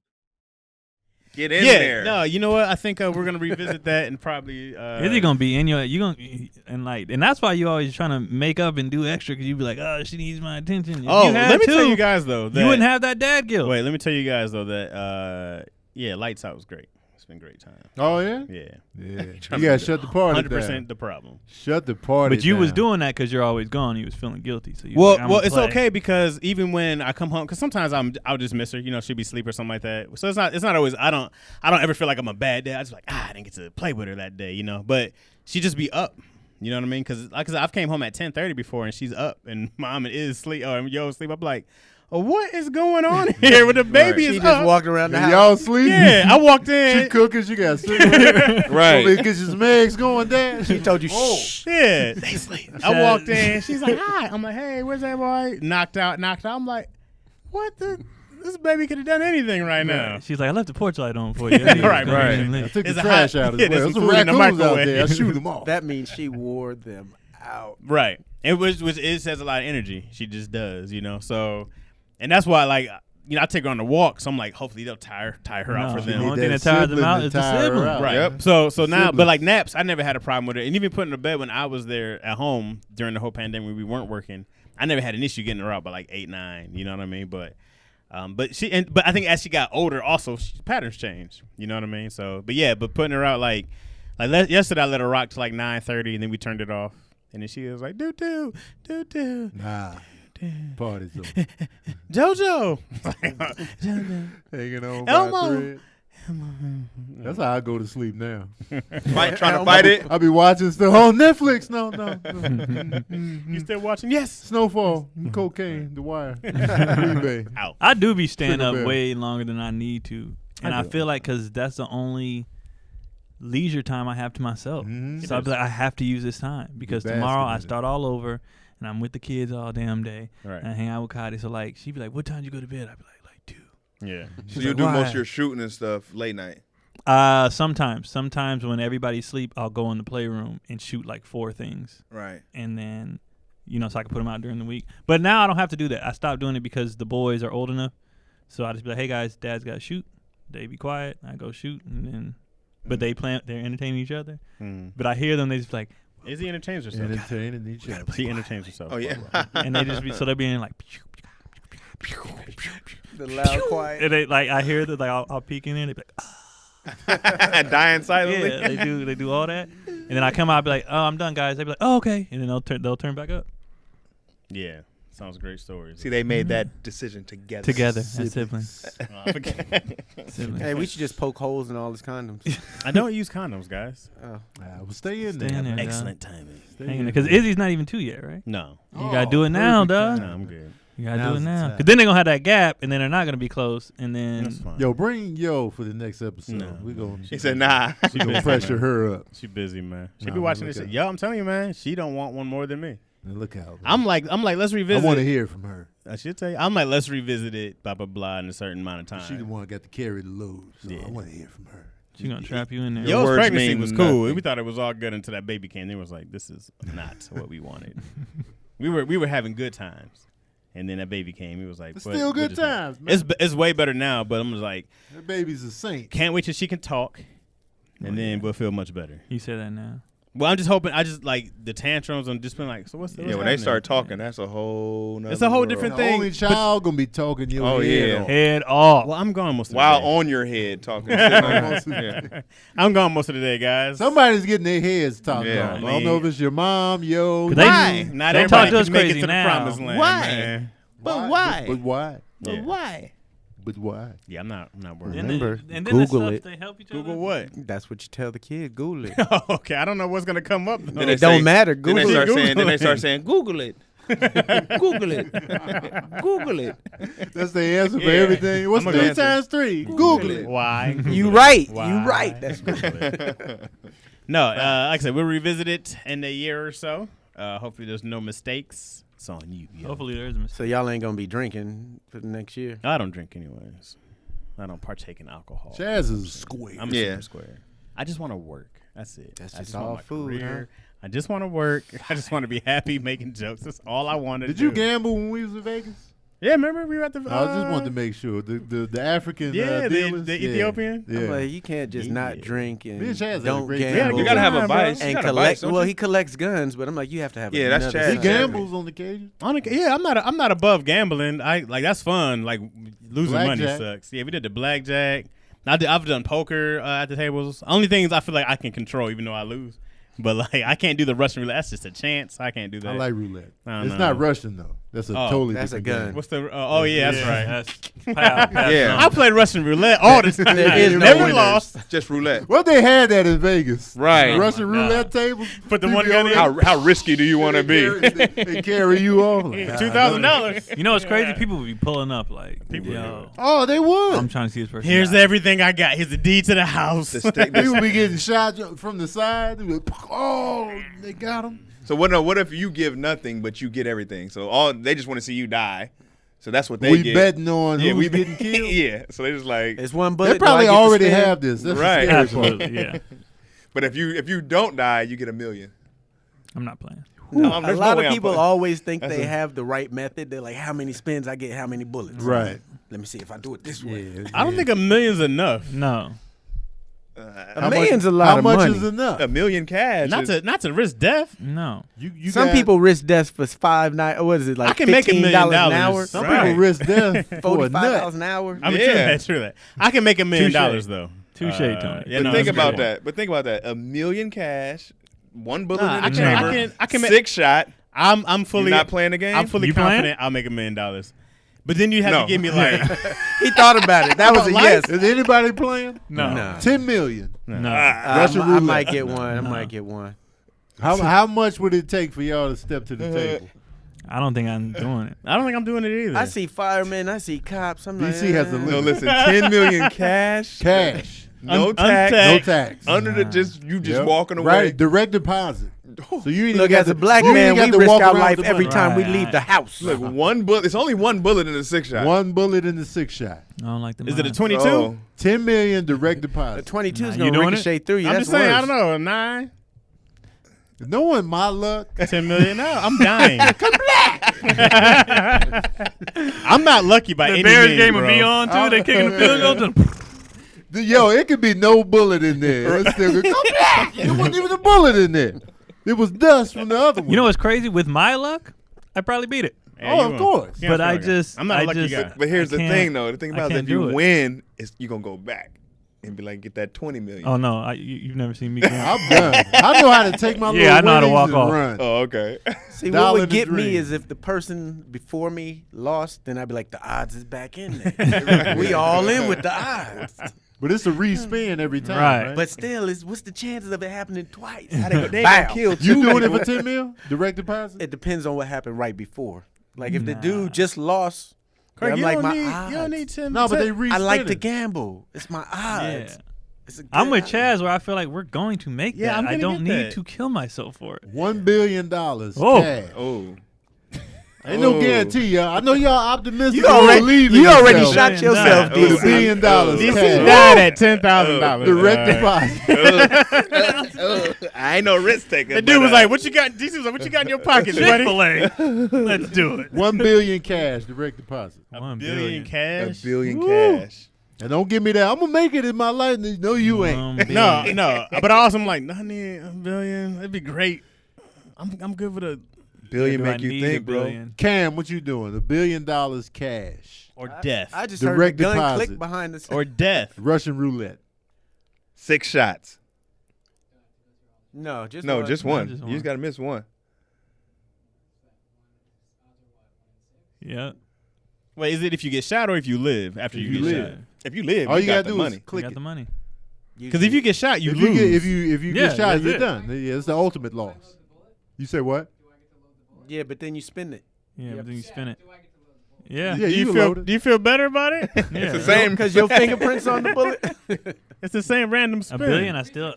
Get in there. No, you know what? I think we're gonna revisit that and probably. Is he gonna be in your? You gonna and that's why you always trying to make up and do extra because you be like, oh, she needs my attention. If Oh, you had let me to, tell you guys though. That, you wouldn't have that dad guilt. Wait, let me tell you guys though that Lights Out was great. It's been a great time. Oh yeah. Yeah. You gotta shut the party 100% down. the problem. Shut the party. But you down. was doing that because you're always gone. You was feeling guilty. So you Well, was like, I'm gonna it's play. okay because even when I come home, because sometimes I'll just miss her. You know, she'll be asleep or something like that. So it's not always. I don't ever feel like I'm a bad dad. I just like I didn't get to play with her that day. You know, but she just be up. You know what I mean? Because like I said, I've came home at 10:30 before and she's up and mom is asleep or yo asleep. I'm like, oh, what is going on here with the baby? She Is just up. walked around the house. Y'all sleep? Yeah, I walked in. She cooking. She got cigarettes. Right. Get you some eggs going down. She told you, shh. Yeah, they sleep. I walked in. She's like, hi. I'm like, hey, where's that boy? Knocked out. I'm like, what the? This baby could have done anything right now. She's like, I left the porch light on for you. Right. I took It's the a trash hot- out as yeah, well. there's There's some some food in the raccoons out microwave. there. I shoot them off. That means she wore them out. Right. Which it says a lot of energy. She just does, you know. So, and that's why, like, you know, I take her on the walk. So I'm like, hopefully they'll tie her out for The them. only need thing that that tires them sibling out to is the tire her sibling. out. Right. Yep. So now, but Siblings. like naps, I never had a problem with it. And even putting her to bed when I was there at home during the whole pandemic when we weren't working, I never had an issue getting her out by like 8, 9. You know what I mean? But I think as she got older, also patterns changed. You know what I mean? So, but putting her out like yesterday, I let her rock to like 9:30, and then we turned it off, and then she was like, doo doo. Nah. Party's over. JoJo. Hanging on Elmo. by a thread. That's how I go to sleep now. Trying to fight it. I be watching stuff on Netflix. No. You still watching? Yes. Snowfall, Cocaine, The Wire, Green Bay. Out. I do be staying Sugar up Bear. way longer than I need to. And I feel like because that's the only leisure time I have to myself. Mhm. So I be like, I have to use this time because basking tomorrow I in it. start all over and I'm with the kids all damn day. Right. And I hang out with Cody. So like, she'd be like, what time do you go to bed? I'd be like 2. Yeah. So She's you like, do most "Why?" of your shooting and stuff late night. Sometimes when everybody's asleep, I'll go in the playroom and shoot like 4 things. Right. And then, you know, so I can put them out during the week. But now I don't have to do that. I stopped doing it because the boys are old enough. So I just be like, hey guys, dad's got to shoot. They be quiet. I go shoot. And then, but they're entertaining each other. Mm. But I hear them, they just be like, Izzy entertains herself. Entertaining each other. She entertains herself. Oh yeah. and they just be, so they're being like, The loud, quiet. and they like, I hear that, like, I'll peek in there, they be like, Dying silently. yeah, they do all that. And then I come out, and be like, oh, I'm done, guys. They be like, oh, okay. And then they'll turn back up. Yeah. Sounds great stories. See, they made that decision together. Together as siblings. I forget. Siblings. Hey, we should just poke holes in all his condoms. I don't use condoms, guys. Oh. Well, stay in Stay there. in there, Excellent timing. Because Izzy's not even 2 yet, right? No. You gotta do it now, dog. No, I'm good. You gotta Now's do it the now. time. Because then they're gonna have that gap, and then they're not gonna be close, and That's then fine. Yo, bring Yo for the next episode. No. We gonna He said, "Nah." She gonna busy, pressure man. her up. She busy, man. She Nah, be watching this look shit. out. Yo, I'm telling you, man. She don't want one more than me. Now look out. I'm like, let's I revisit. want to hear from her. I should tell you. I'm like, let's revisit it. Blah blah blah in a certain amount of time. She the one that got to carry the load. So Yeah. I want to hear from her. she's gonna trap you in there. Yo, Yo's words pregnancy mean was cool. nothing. We thought it was all good until that baby came. They was like, this is not what we wanted. We were having good times, and then that baby came. He was like, It's "But still we're good just- times, man. It's way better now, but I'm just like, That baby's a saint. can't wait till she can talk, and then we'll feel much better. You say that now. Well, I'm just hoping. I just like the tantrums and just been like, so what's Yeah, when they start talking, that's a whole. It's a whole world. different The thing. only child gonna be talking your Oh, head yeah. off. Head off. Well, I'm gone most of the While day. on your head talking. Yeah. I'm gone most of the day, guys. Somebody's getting their heads talked Yeah. off. I don't know if it's your mom, Yo. They- Why? Not Don't everybody talk to us can make crazy it to now. the promised land. Why? Man. But why? But why? Yeah. Why? But why? Yeah, I'm not worried. And Remember, then Google the it. stuff they help each Google other. what? That's what you tell the kid. Google it. Okay, I don't know what's gonna come up. though. Then they It don't say- matter. Then they Google start it. saying. Then they start saying, "Google it, Google it, Google it." That's the answer for Yeah. everything. What's I'm 3 gonna times 3? Google it. Why? You right. Why? You right. That's No, like I said, we'll revisit it in a year or so. Hopefully, there's no mistakes. It's on you. Yo. Hopefully there's a mistake. so y'all ain't gonna be drinking for the next year. I don't drink anyways. I don't partake in alcohol. Chaz is square. I'm Yeah. super square. I just want to work. That's it. That's I just want all my food, career. I just want to work. I just want to be happy making jokes. That's all I wanted. Did to you do. gamble when we was in Vegas? Yeah, remember we were at the. I just wanted to make sure the African the dealers, Ethiopian. Yeah. I'm like, you can't just not drink and Me and Chaz had a don't great gamble. time. You gotta have a Time, bro. vice. and You got a collect. vice, don't Well, you? he collects guns, but I'm like, you have to have. Yeah, that's another Chaz. He side. gambles on occasion. I'm not above gambling. That's fun. Like losing money Blackjack. sucks. Yeah, we did the blackjack. I've done poker at the tables. Only things I feel like I can control, even though I lose. But like I can't do the Russian roulette. That's just a chance. I can't do that. I like roulette. I don't It's know. not Russian though. That's a Oh, totally that's a different gun. game. What's the? That's right. That's Yeah. I played Russian roulette all the time. There is no Never winners. lost. Just roulette. Well, they had that in Vegas. Right. Russian my God. roulette tables. Put the People one gun over in. there, How risky do you want to be? They carry you off. Like, $2,000. You know what's crazy? People would be pulling up like, yo, Oh, they would. I'm trying to see this person. Here's die. everything I got. Here's the deed to the house. The stick- They would be getting shot from the side. They would be like, oh, they got him. So what if you give nothing but you get everything? So they just want to see you die. So that's what they We get. betting on who's we getting killed. Yeah. So they just like. It's one bullet. They probably do I get to already spend? have this. That's Right. the scary part. Absolutely, yeah. But if you don't die, you get $1 million. I'm not playing. No, A there's lot no way of I'm people putting- always think That's they a- have the right method. They're like, how many spins I get, how many bullets. Right. Let me see if I do it this way. I don't think $1 million's enough. No. A million's a lot How of much money. is enough? $1 million cash. Not to risk death. No. You Some got- people risk death for $5 nights. What is it like? I can make $1 million $15 an hour. Some Right. people risk death for a $45 nut. an hour. I mean, Yeah. true that. I can make $1 million Touche. though. Touche, Tony. Yeah, But no, think that's a about good that. But think about that. $1 million cash, one bullet Nah, in I the can- chamber, I can make- 6 shot. I'm fully. You're not playing the game. I'm fully You playing? confident I'll make $1 million. But then you have No. to give me like He thought about it. That was a yes. Is anybody playing? No. No. 10 million. No. Russian I roulette. might get one. I might get one. How much would it take for y'all to step to the table? I don't think I'm doing it. I don't think I'm doing it either. I see firemen. I see cops. I'm like, DC has a eh. limit. No, listen. 10 million cash. Cash. No Un- tax. No untaxed. tax. Under the just Yep. walking away. Right. Direct deposit. So you ain't Look, even as got a to- black you ain't man, got we to risk walk our around life with the every money. time we Right. leave the house. Look, one bullet. It's only one bullet in the 6 shot. One bullet in the 6 shot. I don't like the Is it a mind. 22? Oh. 10 million direct The deposit. 22 is Nah, going you to doing ricochet through you. I'm That's just saying. worse. I don't know. 9, Knowing my luck, 10 million. No, I'm dying. I'm not lucky by The any Bears means, game bro. would be on too. They kicking the field goals. And yo, it could be no bullet in there. It's still good. Come back. There wasn't even a bullet in there. It was dust from the other one. you know what's crazy? With my luck, I probably beat it. Yeah, Oh, you of won. course. Yeah, But I I feel like just, I'm not a I lucky just, guy. But here's I the can't- thing, though. The thing I about it, can't if you do it. win, you're going to go back and be like, get that 20 million. Oh no, you've never seen me. Go. I'm done. I know how to take my Yeah, I know how to little walk winnings and off. run. Oh, okay. See, Dollar what would in the get me dream. is if the person before me lost, then I'd be like, the odds is back in there. We all in with the odds. But it's a respin every time. Right. Right. But still, what's the chances of it happening twice? They ain't Bow. gonna kill You two doing it people. for 10 mil? Direct deposit? It depends on what happened right before. Like if the Nah. dude just lost, then Craig, I'm you like don't my need, odds. you don't need 10. No, but they 10. respin I like to it. gamble. It's my odds. Yeah. It's a I'm with good- Chaz where I feel like we're going to make Yeah, that. I'm I gonna don't get need that. to kill myself for it. $1 billion Oh. cash. Oh. Ain't no Oh. guarantee, y'all. I know y'all optimistic. You already, in you already yourself. shot yourself, Nah. With DC. $1 billion DC cash. died at $10,000. Direct deposit. I ain't no risk taker. The dude was like, "What you got?" DC was like, "What you got in your pocket, buddy?" Chick-fil-A. Let's do it. $1 billion cash direct deposit. $1 billion $1 cash. billion Woo. cash. And don't give me that. I'm gonna make it in my life. No, you ain't. No. But also, I'm like, I need $1 billion. That'd be great. I'm good with a Billion Do I make you need think, $1 bro. billion? Cam, what you doing? $1 billion cash. or death I just Direct heard the gun deposit. click behind the scene. or death. Russian roulette. 6 shots. No, just No, one. just one. just You one. just gotta miss one. Yeah. Wait, is it if you get shot or if you live after If you you get live. shot? If you live, All you you got gotta the do money. is You click got it. the money. Because if you get shot, you If lose. you get Yeah, shot, that's you're it. done. Yeah, it's the ultimate loss. You say what? Yeah, but then you spin it. Yeah, but then you spin it. Yeah. Yeah, do you can feel load it. do you feel better about it? Yeah. It's the same. Because your fingerprints on the bullet. It's the same random $1 spin. billion, I still. Where I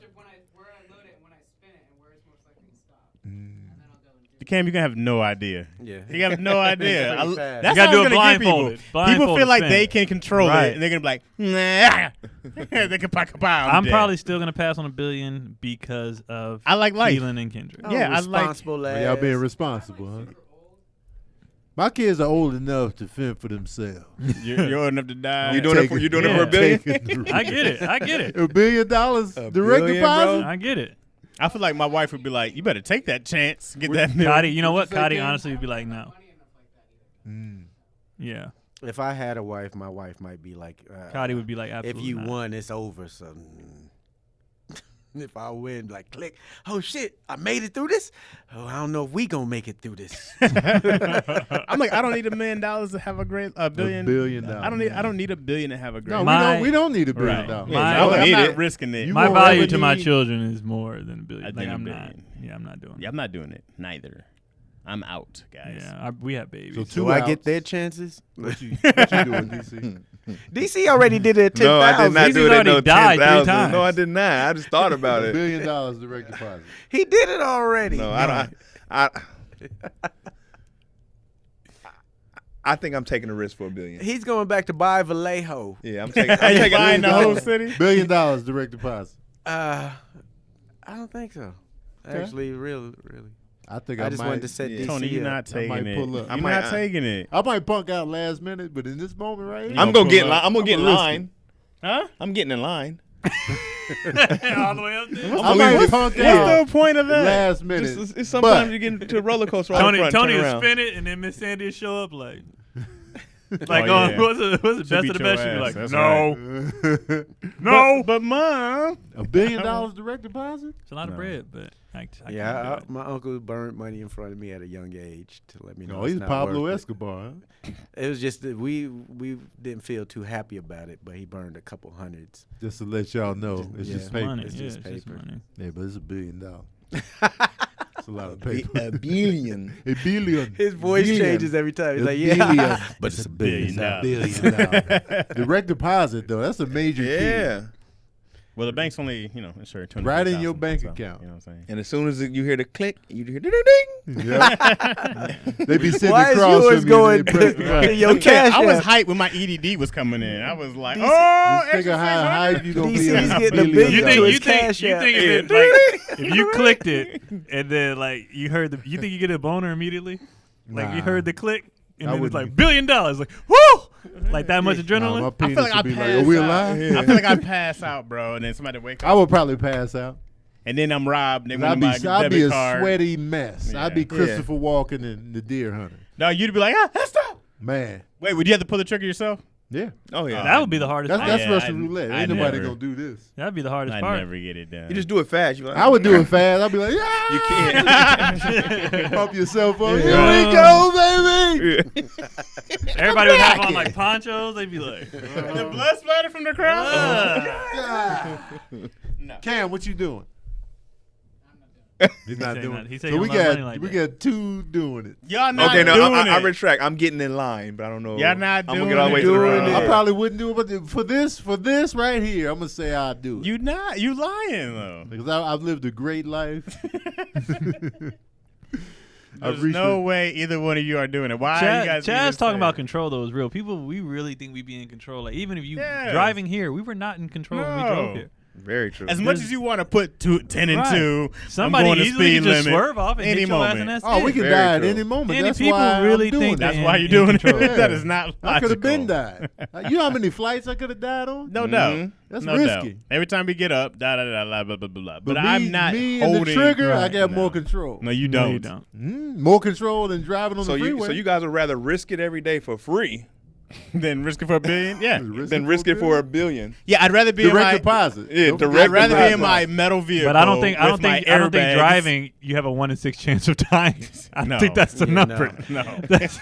load it and when I spin it and where it's most likely to stop. And then I'll go and do Cam, you can have no idea. Yeah. You have no idea. Pretty fast. That's You gotta how do I'm it gonna get blindfolded. people. People Blindfolded feel like spin. they can control Right. it, and they're gonna be like, nah. They can pack a pile. I'm probably still gonna pass on $1 billion because of I like life. Keelan and Kendrick. Oh, Yeah, I like- responsible But ass. y'all being responsible, huh? My kids are old enough to fend for themselves. You're old enough to die. You doing it for $1 billion? I get it. I get it. $1 billion direct billion, deposit. I get it. I feel like my wife would be like, "You better take that chance. Get that million." Cotty, you know what? say, Cotty Ken? honestly would be like, no. Money enough like that either. Yeah. If I had a wife, my wife might be like, Cotty would be like, if absolutely you not. won, it's over. So if I win, like, click. Oh shit, I made it through this. Oh, I don't know if we gonna make it through this. I'm like, I don't need $1 million to have a great $billion. $1 billion. I don't need $1 billion to have a great. No, My- we don't need $1 billion. Right. dollars. My- I'm need not it. risking it. You My won't value ever to my need- children is more than $1 billion. I Like, think I'm $1 not. billion. Yeah, I'm not doing Yeah, I'm not doing it. Neither. I'm out, it. guys. Yeah, we have babies. So Do two I outs. get their chances? What you doing, DC? DC already did it. No, I did not He's do it at already no died 3 10,000. times. No, I did not. I just thought about $1 it. billion direct deposit. He did it already. No, I think I'm taking a risk for $1 billion. He's going back to buy Vallejo. Yeah, I'm taking. Are you $1 buying the billion. whole city? $1 billion direct deposit. I don't think so. Actually, really. I think I just might, wanted to set yeah. DC Tony, you're up. not taking might it. pull up. You're I might- not taking it. I might punk out last minute, but in this moment right here, I'm gonna gonna get. pull up. I'm gonna get in I'ma risk line. Huh? I'm getting in line. All the way up there. I might punk What's out the point of that? last minute. It's sometimes you get into a roller coaster. Right in Tony front, Tony turn would around. spin it, and then Miss Sandy would show up like, Oh, on yeah. what's it Should best beat of the your best? She'd be ass. like, That's no, right. no. But mom. $1 billion direct deposit? It's a lot of bread, but I can't do Yeah, it. my uncle burned money in front of me at a young age to let me know. No, it's he's not Pablo worth it. Escobar. Huh? It was just that we didn't feel too happy about it, but he burned a couple hundreds. Just to let y'all know, it's Yeah. just paper. Money. It's Yeah, just it's just paper. money. Yeah, but it's $1 billion. It's a lot of $1 paper. billion. $1 billion. His voice Billion. changes every time. He's $1 like, billion. yeah. But it's $1 billion. billion. Direct deposit though, that's a major key. Yeah. Well, the bank's only, insure 20. Right in your bank account. You know what I'm saying? And as soon as you hear the click, you hear the ding ding. Yeah. They be sitting Why is across yours from you, going they press the to button. your cash I was app? hyped when my EDD was coming in. I was like, DC oh, This nigga high hype, you gonna be DC's $1 getting a billion. big You to think his you think cash you app. think if, it, like, if you clicked it and then like you heard the you think you get a boner immediately? Like you Nah. heard the click and I then it's like wouldn't. $1 billion. Like woo! Like that much Nah, adrenaline. my I penis feel like I would be like, pass are we out. alive? I feel like I pass out, bro, and then somebody wake I up, would probably pass out. and then I'm robbed. They I'd want my I'd be debit a card. sweaty mess. Yeah. I'd be Yeah. Christopher Walken in The Deer Hunter. No, you'd be like, stop. Man. Wait, would you have to pull the trigger yourself? Yeah. Oh yeah. That would be the hardest That's part. that's Yeah, Russian roulette. I Ain't nobody never- gonna do this. That'd be the hardest I part. never get it done. You just do it fast. You're like, I would do it fast. I'd be like, yeah. You can't. Pump yourself up. Yeah. Here we go, baby. Everybody would have on like ponchos. They'd be like, the blood splatter from the crowd. Cam, what you doing? He's not said doing not- it. he said So he we don't love money got like we that. got two doing it. Y'all not Okay, no, doing I it. retract. I'm getting in line, but I don't know. Y'all not I'm doing gonna get all the way it. to the Doing road. it. I probably wouldn't do it, but for this right here, I'm gonna say I'll do it. You not. You lying though. Because I've lived a great life. There's no way either one of you are doing it. Why are you guys Chaz even talking saying about it? control though is real. People, we really think we be in control. Like even if you Yes. driving here, we were not in control when we No. drove here. Very true. As much as you want to put 10 and Right. 2, Somebody I'm going to easily speed can just limit swerve off and any hit your ass, moment. and that's Oh, we it. can Very die at true. any moment. Many That's people why I'm really doing think it. that- That's why in you're doing it. control. That is not logical. I could have been died. You know how many flights I could have died on? No doubt. That's no risky. doubt. Every time we get up, blah, blah, blah, blah, blah, blah, blah. But me, I'm not me holding. and the trigger. I Right. got No. more control. No, you No, don't. you don't. More control than driving on so the freeway. you guys would rather risk it every day for free Then risk it for $1 billion? Yeah. than risk it for $1 billion. Yeah, I'd rather be direct in my deposit. Yeah, Don't forget direct I'd rather be in deposit. my metal vehicle. But I don't think with my I don't think airbags. driving you have a 1 in 6 chance of dying. I No. think that's the Yeah, number. No. That's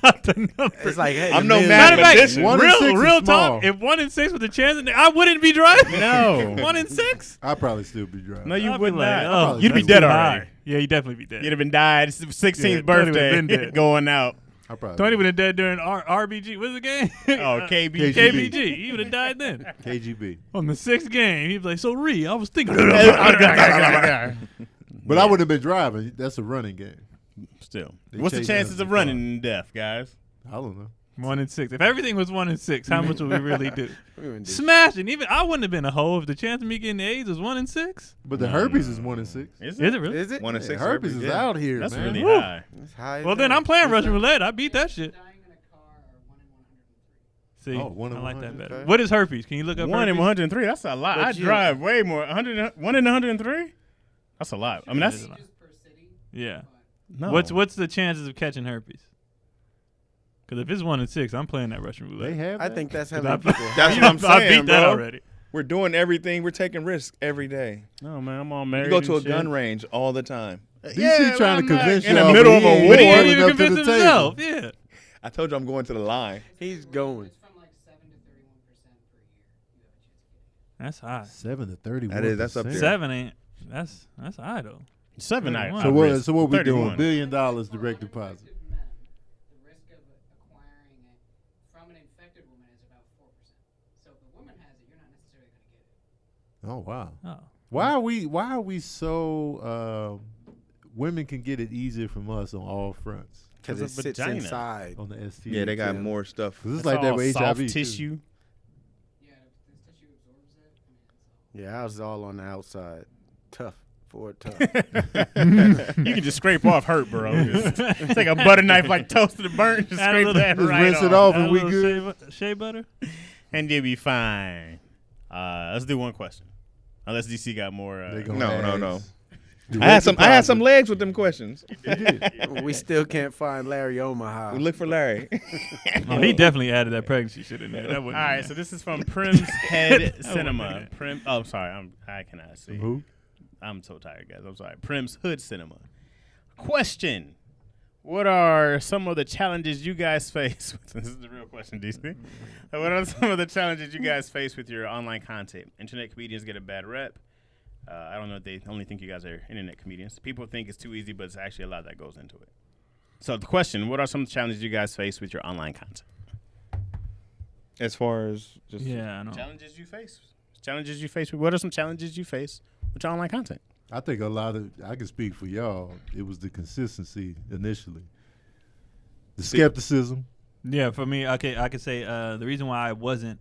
not the number. It's like, hey, I'm the no million- Matter of fact, mathematician. 1 in 6 is real small. talk. If 1 in 6 was a chance, I wouldn't be driving. No. 1 in 6. I'd probably still be driving. No, you I'd be would like, not. oh, You'd be that's dead too already. high. Yeah, you'd definitely be dead. You'd have been died. It's 16th Yeah, Tony would've birthday been dead. going out. I probably Tony would have died during RBG. What's the game? Oh, KBG. KBG. He would have died then. KGB. On the 6th game, he'd be like, so Ree, I was thinking. But I wouldn't have been driving. That's a running game. Still. They What's the chase chances after of the running in death, guys? I don't know. 1 in 6. If everything was 1 in 6, how much would we really do? We wouldn't do Smashing. Even I wouldn't have been a hoe if the chance of me getting AIDS was 1 in 6. But the herpes is 1 in 6. Is Is it really? Is it? 1 in Yeah, 6. herpes is out here, That's man. really Woo. high. It's high as Well, then hell. I'm playing Russian roulette. I beat that shit. Dying in a car are 1 in 103. See, Oh, 1 in I like that 100. better. Okay. What is herpes? Can you look up 1 in herpes? 103. That's a lot. But I you- drive way more. 1 in 103. That's a lot. I mean, that's It is a lot. Just per city. Yeah. no. What's the chances of catching herpes? Because if it's 1 in 6, I'm playing that Russian roulette. They have I that? think that's how 'Cause many I- people. That's what I'm I saying, beat that bro. already. We're doing everything. We're taking risks every day. No, man. I'm all You married. go to a and shit. gun range all the time. DC trying to I'm not convince in y'all, the middle but of he a ain't war. But he ain't pulling even up to convinced the himself. table. Yeah. I told you I'm going to the line. He's going. It's from like 7 to 31% per year. You have a chance of getting it. That's high. 7 to 31. That's up there. 7 ain't. That's high though. 7 nights. So So what we doing? $1 31. billion direct deposit. Infected men, the risk of acquiring it from an infected woman is about 4%. So if the woman has it, you're not necessarily going to get it. Oh wow. Oh. Why are we so women can get it easier from us on all fronts Because it It's a sits vagina. inside. on the STD? Yeah, they got test? more stuff. 'Cause it's It's like that all with soft HIV too. tissue. Yeah, if this tissue absorbs it, I mean, it's all. Yeah, ours is all on the outside. Tough. Forward tough. You can just scrape off hurt, bro. Just take a butter knife like toasted and burnt, just Add a scrape little- that just right rinse it off. off and Add a we little good. Shea butter. And you'll be fine. Let's do one question. Unless DC got more. They gonna No. ask. I had Direct some legs with them questions. We still can't find Larry Omaha. We look for Larry. Oh, he definitely added that pregnancy shit in there. That All wouldn't right, so this is from Prim's Head Cinema. Oh, sorry, I cannot see. Who? I'm so tired, guys. I'm sorry. Prim's Hood Cinema. Question: what are some of the challenges you guys face? This is the real question, DC. What are some of the challenges you guys face with your online content? Internet comedians get a bad rep. I don't know if they only think you guys are internet comedians. People think it's too easy, but it's actually a lot that goes into it. So the question: what are some challenges you guys face with your online content? As far as just Yeah, I know. Challenges you face. Challenges you face. What are some challenges you face with your online content? I think a lot of I can speak for y'all. It was the consistency initially, the skepticism. Yeah, for me, I could say the reason why I wasn't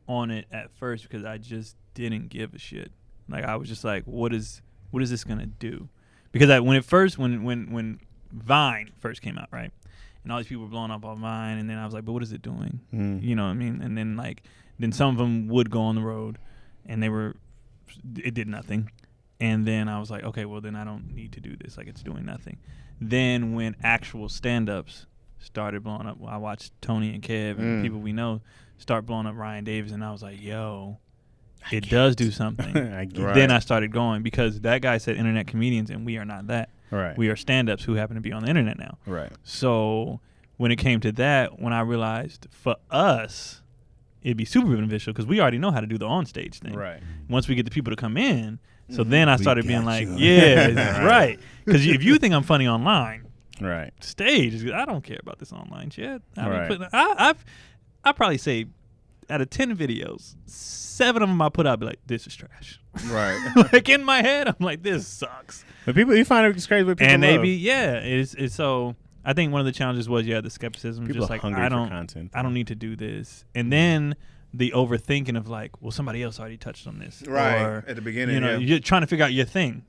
on it at first because I just didn't give a shit. Like I was just like, what is this gonna do? Because when Vine first came out, right, and all these people were blowing up on Vine, and then I was like, but what is it doing? You know what I mean? And then then some of them would go on the road, and it did nothing. And then I was like, okay, well then I don't need to do this. Like it's doing nothing. Then when actual stand-ups started blowing up, I watched Tony and Kev and people we know start blowing up Ryan Davis, and I was like, yo, it does do something. I get Right. Then I started going because that guy said internet comedians, and we are not that. Right. We are stand-ups who happen to be on the internet now. Right. So when it came to that, when I realized for us, it'd be super beneficial because we already know how to do the on-stage thing. Right. Once we get the people to come in, so then I We started being got like, you. yeah, right. Because if you think I'm funny online, Right. stage, I don't care about this online shit. Right. I probably say out of 10 videos, 7 of them I put out be like, this is trash. right. Like in my head, I'm like, this sucks. But people, you find it's crazy what people And love. maybe, yeah, it's so. I think one of the challenges was the skepticism. People just are like hungry I for don't, content. I don't need to do this, and then the overthinking of like, well, somebody else already touched on this, Right. Or, At the beginning, you know, yeah. you're trying to figure out your thing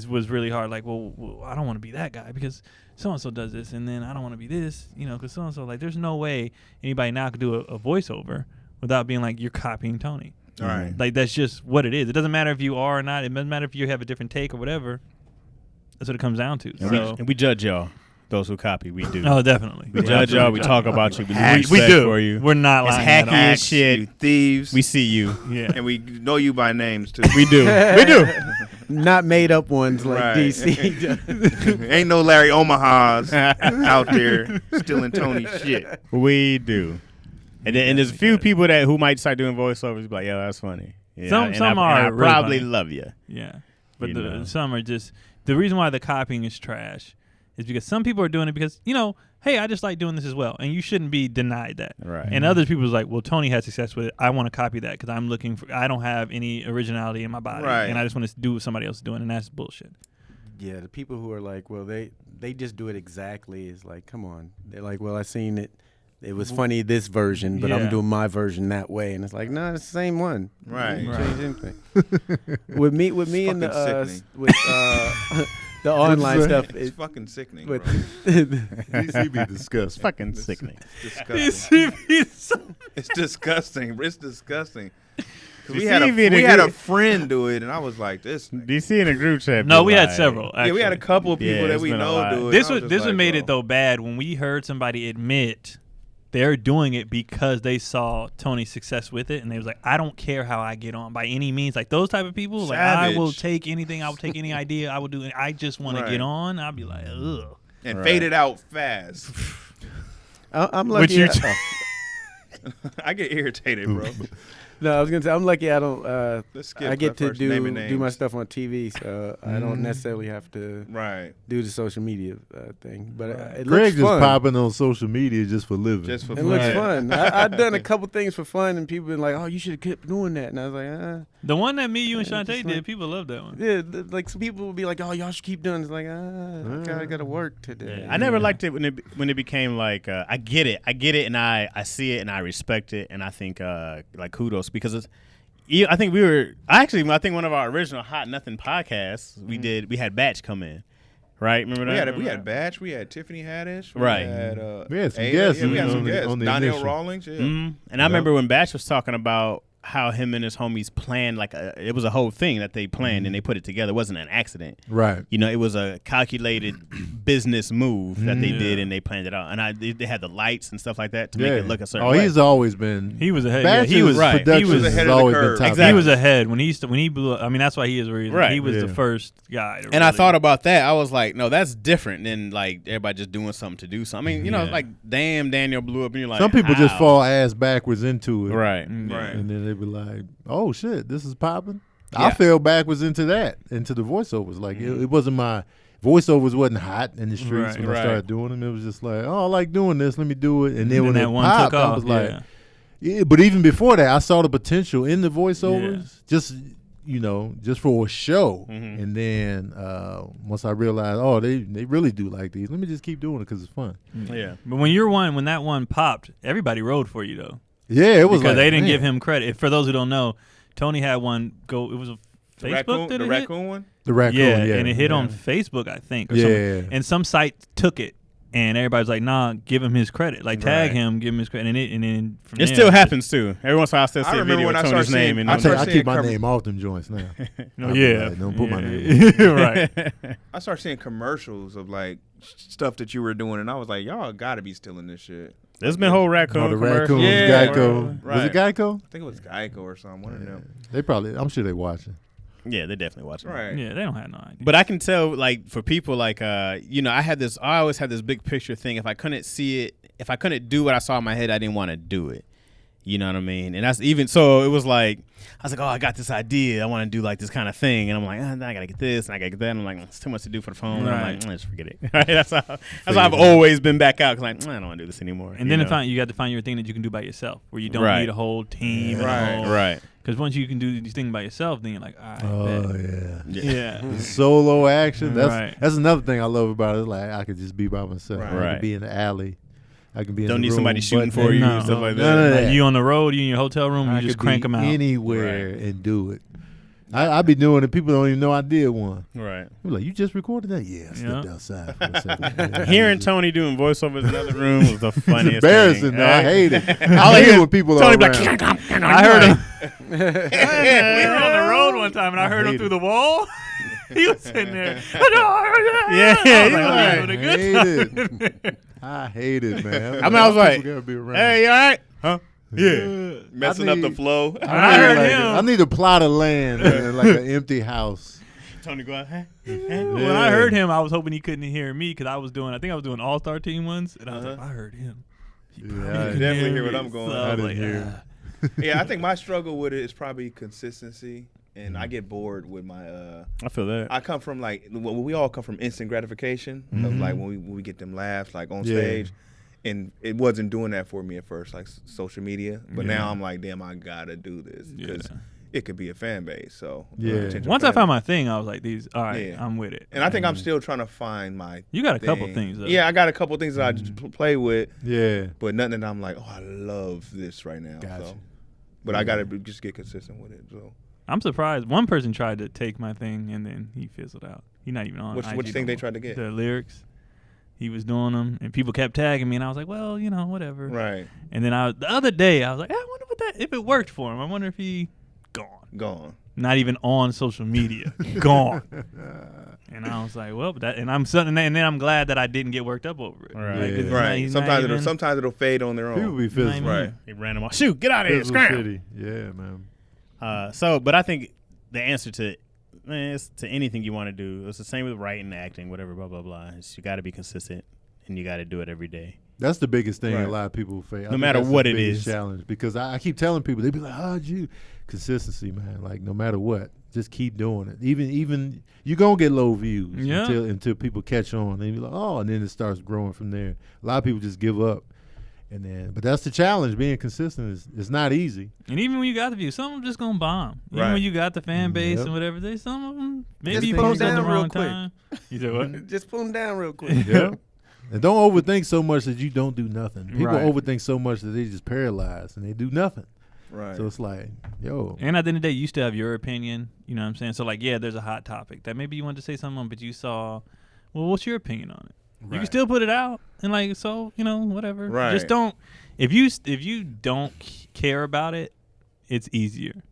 was really hard. Like, well, I don't want to be that guy because so and so does this, and then I don't want to be this, because so and so. Like, there's no way anybody now could do a voiceover without being like you're copying Tony. All right. Like that's just what it is. It doesn't matter if you are or not. It doesn't matter if you have a different take or whatever. That's what it comes down to. And we judge y'all, those who copy. We do. Oh, definitely. We judge y'all. We talk about you. We lose We respect do. for you. We're not It's lying at hacky all. as shit. You thieves. We see you. Yeah. and we know you by names too. We do. We do. Not made up ones like Right. DC. Ain't no Larry Omahas out there stealing Tony's shit. We do. And there's a few people who might start doing voiceovers. Be like, yo, that's funny. Yeah, Some and are I really probably funny. love you. Yeah. But You know. some are just the reason why the copying is trash is because some people are doing it because, hey, I just like doing this as well. And you shouldn't be denied that. Right. And other people's like, well, Tony had success with it. I want to copy that because I don't have any originality in my body. Right. And I just want to do what somebody else is doing. And that's bullshit. Yeah, the people who are like, well, they just do it exactly is like, come on. They're like, well, I seen it. it was funny this version, but I'm Yeah. doing my version that way, and it's like, no, it's the same one. Right. You Right. change anything. with me and the Fucking sickening. with the online say? stuff. It's fucking sickening, With bro. DC be disgusting. Fucking sickening. It's disgusting. It's disgusting. It's disgusting. 'Cause we had a friend do it, and I was like, "This." DC in a group chat. No, be we had like- several. Yeah, we had a actually. couple of people Yeah, that it's we been a know lot. do it. This and I was just what like, made it bro. though bad when we heard somebody admit they're doing it because they saw Tony's success with it, and they was like, I don't care how I get on by any means. Like those type of people, like I will Savage. take anything, I will take any idea, I will do it. I just want to Right. get on. I'll be like, ugh. And Right. fade it out fast. I'm Which lucky. you I get irritated, bro. No, I was gonna say I'm lucky. I don't. Let's skip I get the to first name and do my names. stuff on TV, so I don't necessarily have to Right. do the social media thing. But it Greg looks just fun. popping on social media just for living. Just for It fun. looks fun. I've done a couple things for fun, and people been like, "Oh, you should have kept doing that." And I was like, The one that me, you, and Yeah, Shantae just did, like- people love that one. Yeah, like some people will be like, "Oh, y'all should keep doing." It. It's like, I gotta work today. I never liked it when it became like I get it, and I see it and I respect it, and I think like kudos because it's. I think I think one of our original Hot Nothing podcasts we had Batch come in, right? Remember that? We had Batch, we had Tiffany Haddish, Right. We had some Ada, guests yeah, we had some on the- guests. on the Donnell initial. Rawlings, yeah. And I remember when Batch was talking about how him and his homies planned it was a whole thing that they planned and they put it together. It wasn't an accident. Right. You know, it was a calculated business move that they Yeah. did, and they planned it out. And they had the lights and stuff like that to make it look a certain Oh, way. he's always been. He was ahead. Batch's Yeah, he was right. Productions He was ahead has of the always curve. been top. Exactly. He was ahead when he blew up. I mean, that's why he is where he is. Right. He was Yeah. the first guy. To And I really- thought about that. I was like, no, that's different than like everybody just doing something to do something. I mean, you know, Yeah. like, damn, Daniel blew up, and you're like, Some people just how? fall ass backwards into it. Right. Right. And then they be like, oh, shit, this is popping. Yeah. I fell backwards into the voiceovers. Like, it wasn't my voiceovers wasn't hot in the streets Right. when Right. I started doing them. It was just like, oh, I like doing this. Let me do it. And then And when that it one popped, took I off. was like, Yeah. yeah. But even before that, I saw the potential in the voiceovers. Just, just for a show. Mhm. And then once I realized, oh, they really do like these. Let me just keep doing it because it's fun. Yeah. But when that one popped, everybody rode for you though. Yeah, it was Because like, they didn't man. give him credit. For those who don't know, Tony had one go. It was a The Facebook. Did the it hit? raccoon one? the raccoon. Yeah, Yeah, and it hit on yeah. Facebook, I think. Or Yeah. something. And some site took it, and everybody's like, "Nah, give him his credit. Like tag Right. him, give him his credit." And then from It there, still happens too. Every once in a while, I still I see a remember video when with I Tony's started name. seeing- And I started keep seeing my com- name off them joints now. No, I be yeah. like, don't put my name. right. I started seeing commercials of like stuff that you were doing, and I was like, y'all got to be stealing this shit. There's been whole raccoon Oh, the commercials. raccoons, Yeah. Geico. Was Right. it Geico? I think it was Geico or something. One of them. They probably. I'm sure they watching. Yeah, they're definitely watching. Right. Yeah, they don't have no idea. But I can tell, like, for people, like, I always had this big picture thing. If I couldn't see it, if I couldn't do what I saw in my head, I didn't want to do it. You know what I mean? And that's even so. It was like I was like, oh, I got this idea. I want to do like this kind of thing, and I'm like, I gotta get this, and I gotta get that. And I'm like, it's too much to do for the phone. And I'm like, just forget it. Right? That's how I've always been back out. Cause like, I don't want to do this anymore. And then you got to find your thing that you can do by yourself, where you don't Right. need a whole team. Right. Because once you can do these things by yourself, then you're like, all right, Oh bet. yeah. Yeah. The solo action. That's Right. that's another thing I love about it. Like I could just be by myself. Right. I Right. can be in the alley. I can be in Don't the need somebody room, shooting but for you no, and stuff like that. none of Like that. you on the road, you in your hotel room, I you just could crank be them out. anywhere Right. and do it. I be doing it. People don't even know I did one. Right. They're like, you just recorded that? Yeah, I stepped Yeah. outside for a second. Yeah. Hearing Tony doing voiceovers in another room was the It's funniest embarrassing. thing. though. I hate it. All I I hate hear it when people Tony are be around. like, I heard him. We were on the road one time, and I I heard him hate through it. the wall. He was sitting there. Yeah, I was he like, was "I'm like, having a I good hate it. I hate it, man. I mean, I was like, People gotta be around. Hey, you all right? Huh? Yeah. Messing I up the need- flow. I heard like, him. I need a plot of land and like an empty house. Tony go out. Hey. When I heard him, I was hoping he couldn't hear me because I think I was doing All-Star Team ones, and I was like, I heard him. Yeah, can definitely hear what I'm going So on. I was I like, didn't hear. Yeah, I think my struggle with it is probably consistency, and I get bored with my. I feel that. I come from like we all come from instant gratification of like when we get them laughs like on Yeah. stage, and it wasn't doing that for me at first, like social media. But now I'm like, damn, I gotta do this because it could be a fan base. So Yeah. potential Once I fan found base. my thing, I was like, "These, all right, Yeah. I'm with it." And I think I'm still trying to find my. You got a couple thing. things, though. Yeah, I got a couple things that I just play with, Yeah. but nothing that I'm like, oh, I love this right now. Gotcha. So. But I gotta just get consistent with it. So I'm surprised. One person tried to take my thing, and then he fizzled out. He's not even on. which IG thing no they more. tried to get? The lyrics. He was doing them, and people kept tagging me, and I was like, "Well, whatever." Right, And then the other day, I was like, "I wonder if it worked for him. I wonder if he gone, gone. not even on social media, gone." And I was like, "Well, and then I'm glad that I didn't get worked up over it." Right. Like, Yeah. it's Right. he's not Sometimes even- sometimes it'll fade on their People own. be fizzling. Not even- Right. He ran him off. Shoot, get out of here, Fizzle scram. City. Yeah, man. But I think the answer to it's to anything you want to do, it's the same with writing, acting, whatever, blah blah blah. You got to be consistent, and you got to do it every day. That's the biggest thing Right. a lot of people face. No matter what it is, is. challenge, because I keep telling people, they be like, "How'd you?" Consistency, man. Like no matter what, just keep doing it. Even you're gonna get low views Yeah. until people catch on. They be like, "Oh," and then it starts growing from there. A lot of people just give up, but that's the challenge. Being consistent is not easy. And even when you got the views, some of them just gonna bomb. Even Right. when you got the fan base Yep. and whatever, some of them maybe Just you pull posted at the down real wrong quick. time. You said what? Just pull them down real quick. Yeah. And don't overthink so much that you don't do nothing. People Right. overthink so much that they just paralyzed and they do nothing. Right. So it's like, yo, And at the end of the day, you still have your opinion. You know what I'm saying? So like, yeah, there's a hot topic that maybe you wanted to say something on, but you saw, well, what's your opinion on it? You can Right. still put it out and like, so whatever. Right. Just don't. If you don't care about it, it's easier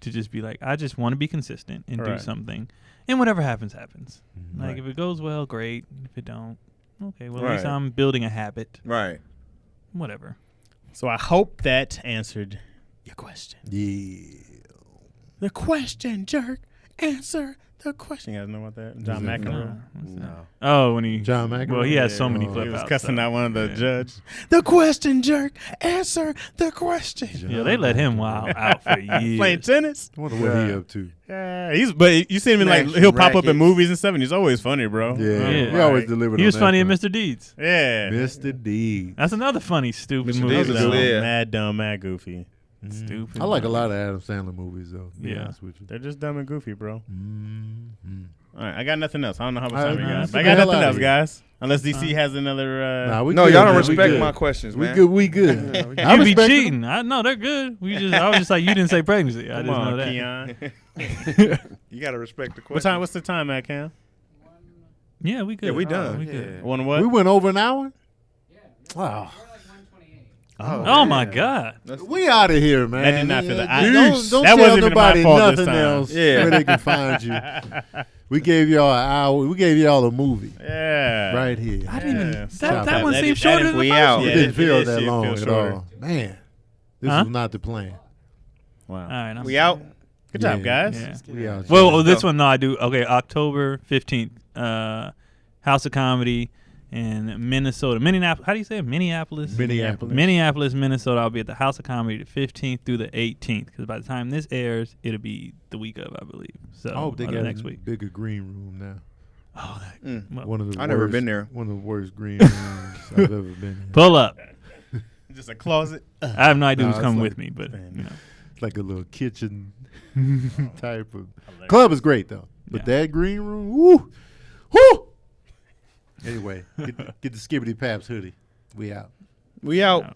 to just be like, I just want to be consistent and do Right. something, and whatever happens, happens. Like Right. if it goes well, great. If it don't, okay. Well, at least Right. I'm building a habit. Right. Whatever. So I hope that answered your question. yeah. The question, jerk. Answer the question. You guys know about that? John that McEnroe. No. Oh, when he John McEnroe? Well, he has so many Oh. flip He was outs, cussing so, out one of the yeah. judges. The question, jerk. Answer the question. Yeah, they let him wild out for years. Playing tennis. I wonder what he up to. Yeah, but you see him in like Smashing he'll pop up in rackets. movies and stuff, and he's always funny, bro. Yeah, Yeah. he always Right. delivered. He was on that funny in front. Mr. Deeds. Yeah, Mr. D. That's another funny, stupid Mr. movie. Deeds is dumb, lit. Yeah. mad dumb, mad goofy. Stupid. I like a lot of Adam Sandler movies, though. To be Yeah. honest with you. They're just dumb and goofy, bro. Mm-hmm. All right, I got nothing else. I don't know how much All time right, we man, got. let's But I get got the hell nothing outta else, here. guys. Unless DC has another. Nah, we No, good, y'all don't man. We respect good. my questions, We man. good. We good. I You be respect cheating. No, they're good. I was just like, you didn't say pregnancy. I Come just know on, that. Keon. You gotta respect the What question. time? What's the time at, Cam? Yeah, we good. Yeah, we done. We good. Yeah. One what? We went over an hour. Yeah. Wow. We're like 128. Oh my God. We out of here, man. That did not feel the- Don't That tell wasn't even my nobody fault this nothing time. else Yeah. where they can find you. We gave y'all an hour. We gave y'all a movie Yeah. right here. I didn't even. Yeah. That one That seemed is- shorter that than the we first out. one. It Yeah, didn't feel it that did long feel at shorter. all. Man, this Huh? was not the plan. Wow. All right. I'm We out. Good job, Yeah. guys. Yeah. We out. Well, this go. one, no, I do. Okay, October 15th, House of Comedy in Minnesota. Minneapolis. How do you say it? Minneapolis? Minneapolis, Minnesota. I'll be at the House of Comedy the 15th through the 18th, because by the time this airs, it'll be the week of, I believe. So, I hope they or got the next a week. bigger green room now. Oh, that, Mm. well, One of the I never worst- been there. One of the worst green rooms I've ever been in. pull up. Just a closet. I have no idea Nah, who's it's coming like- with me, but, you know. It's like a little kitchen type of. Club is great though, but Yeah. that green room, woo, woo. Anyway, get the Skibbity Paps hoodie. We out. We out. Yeah.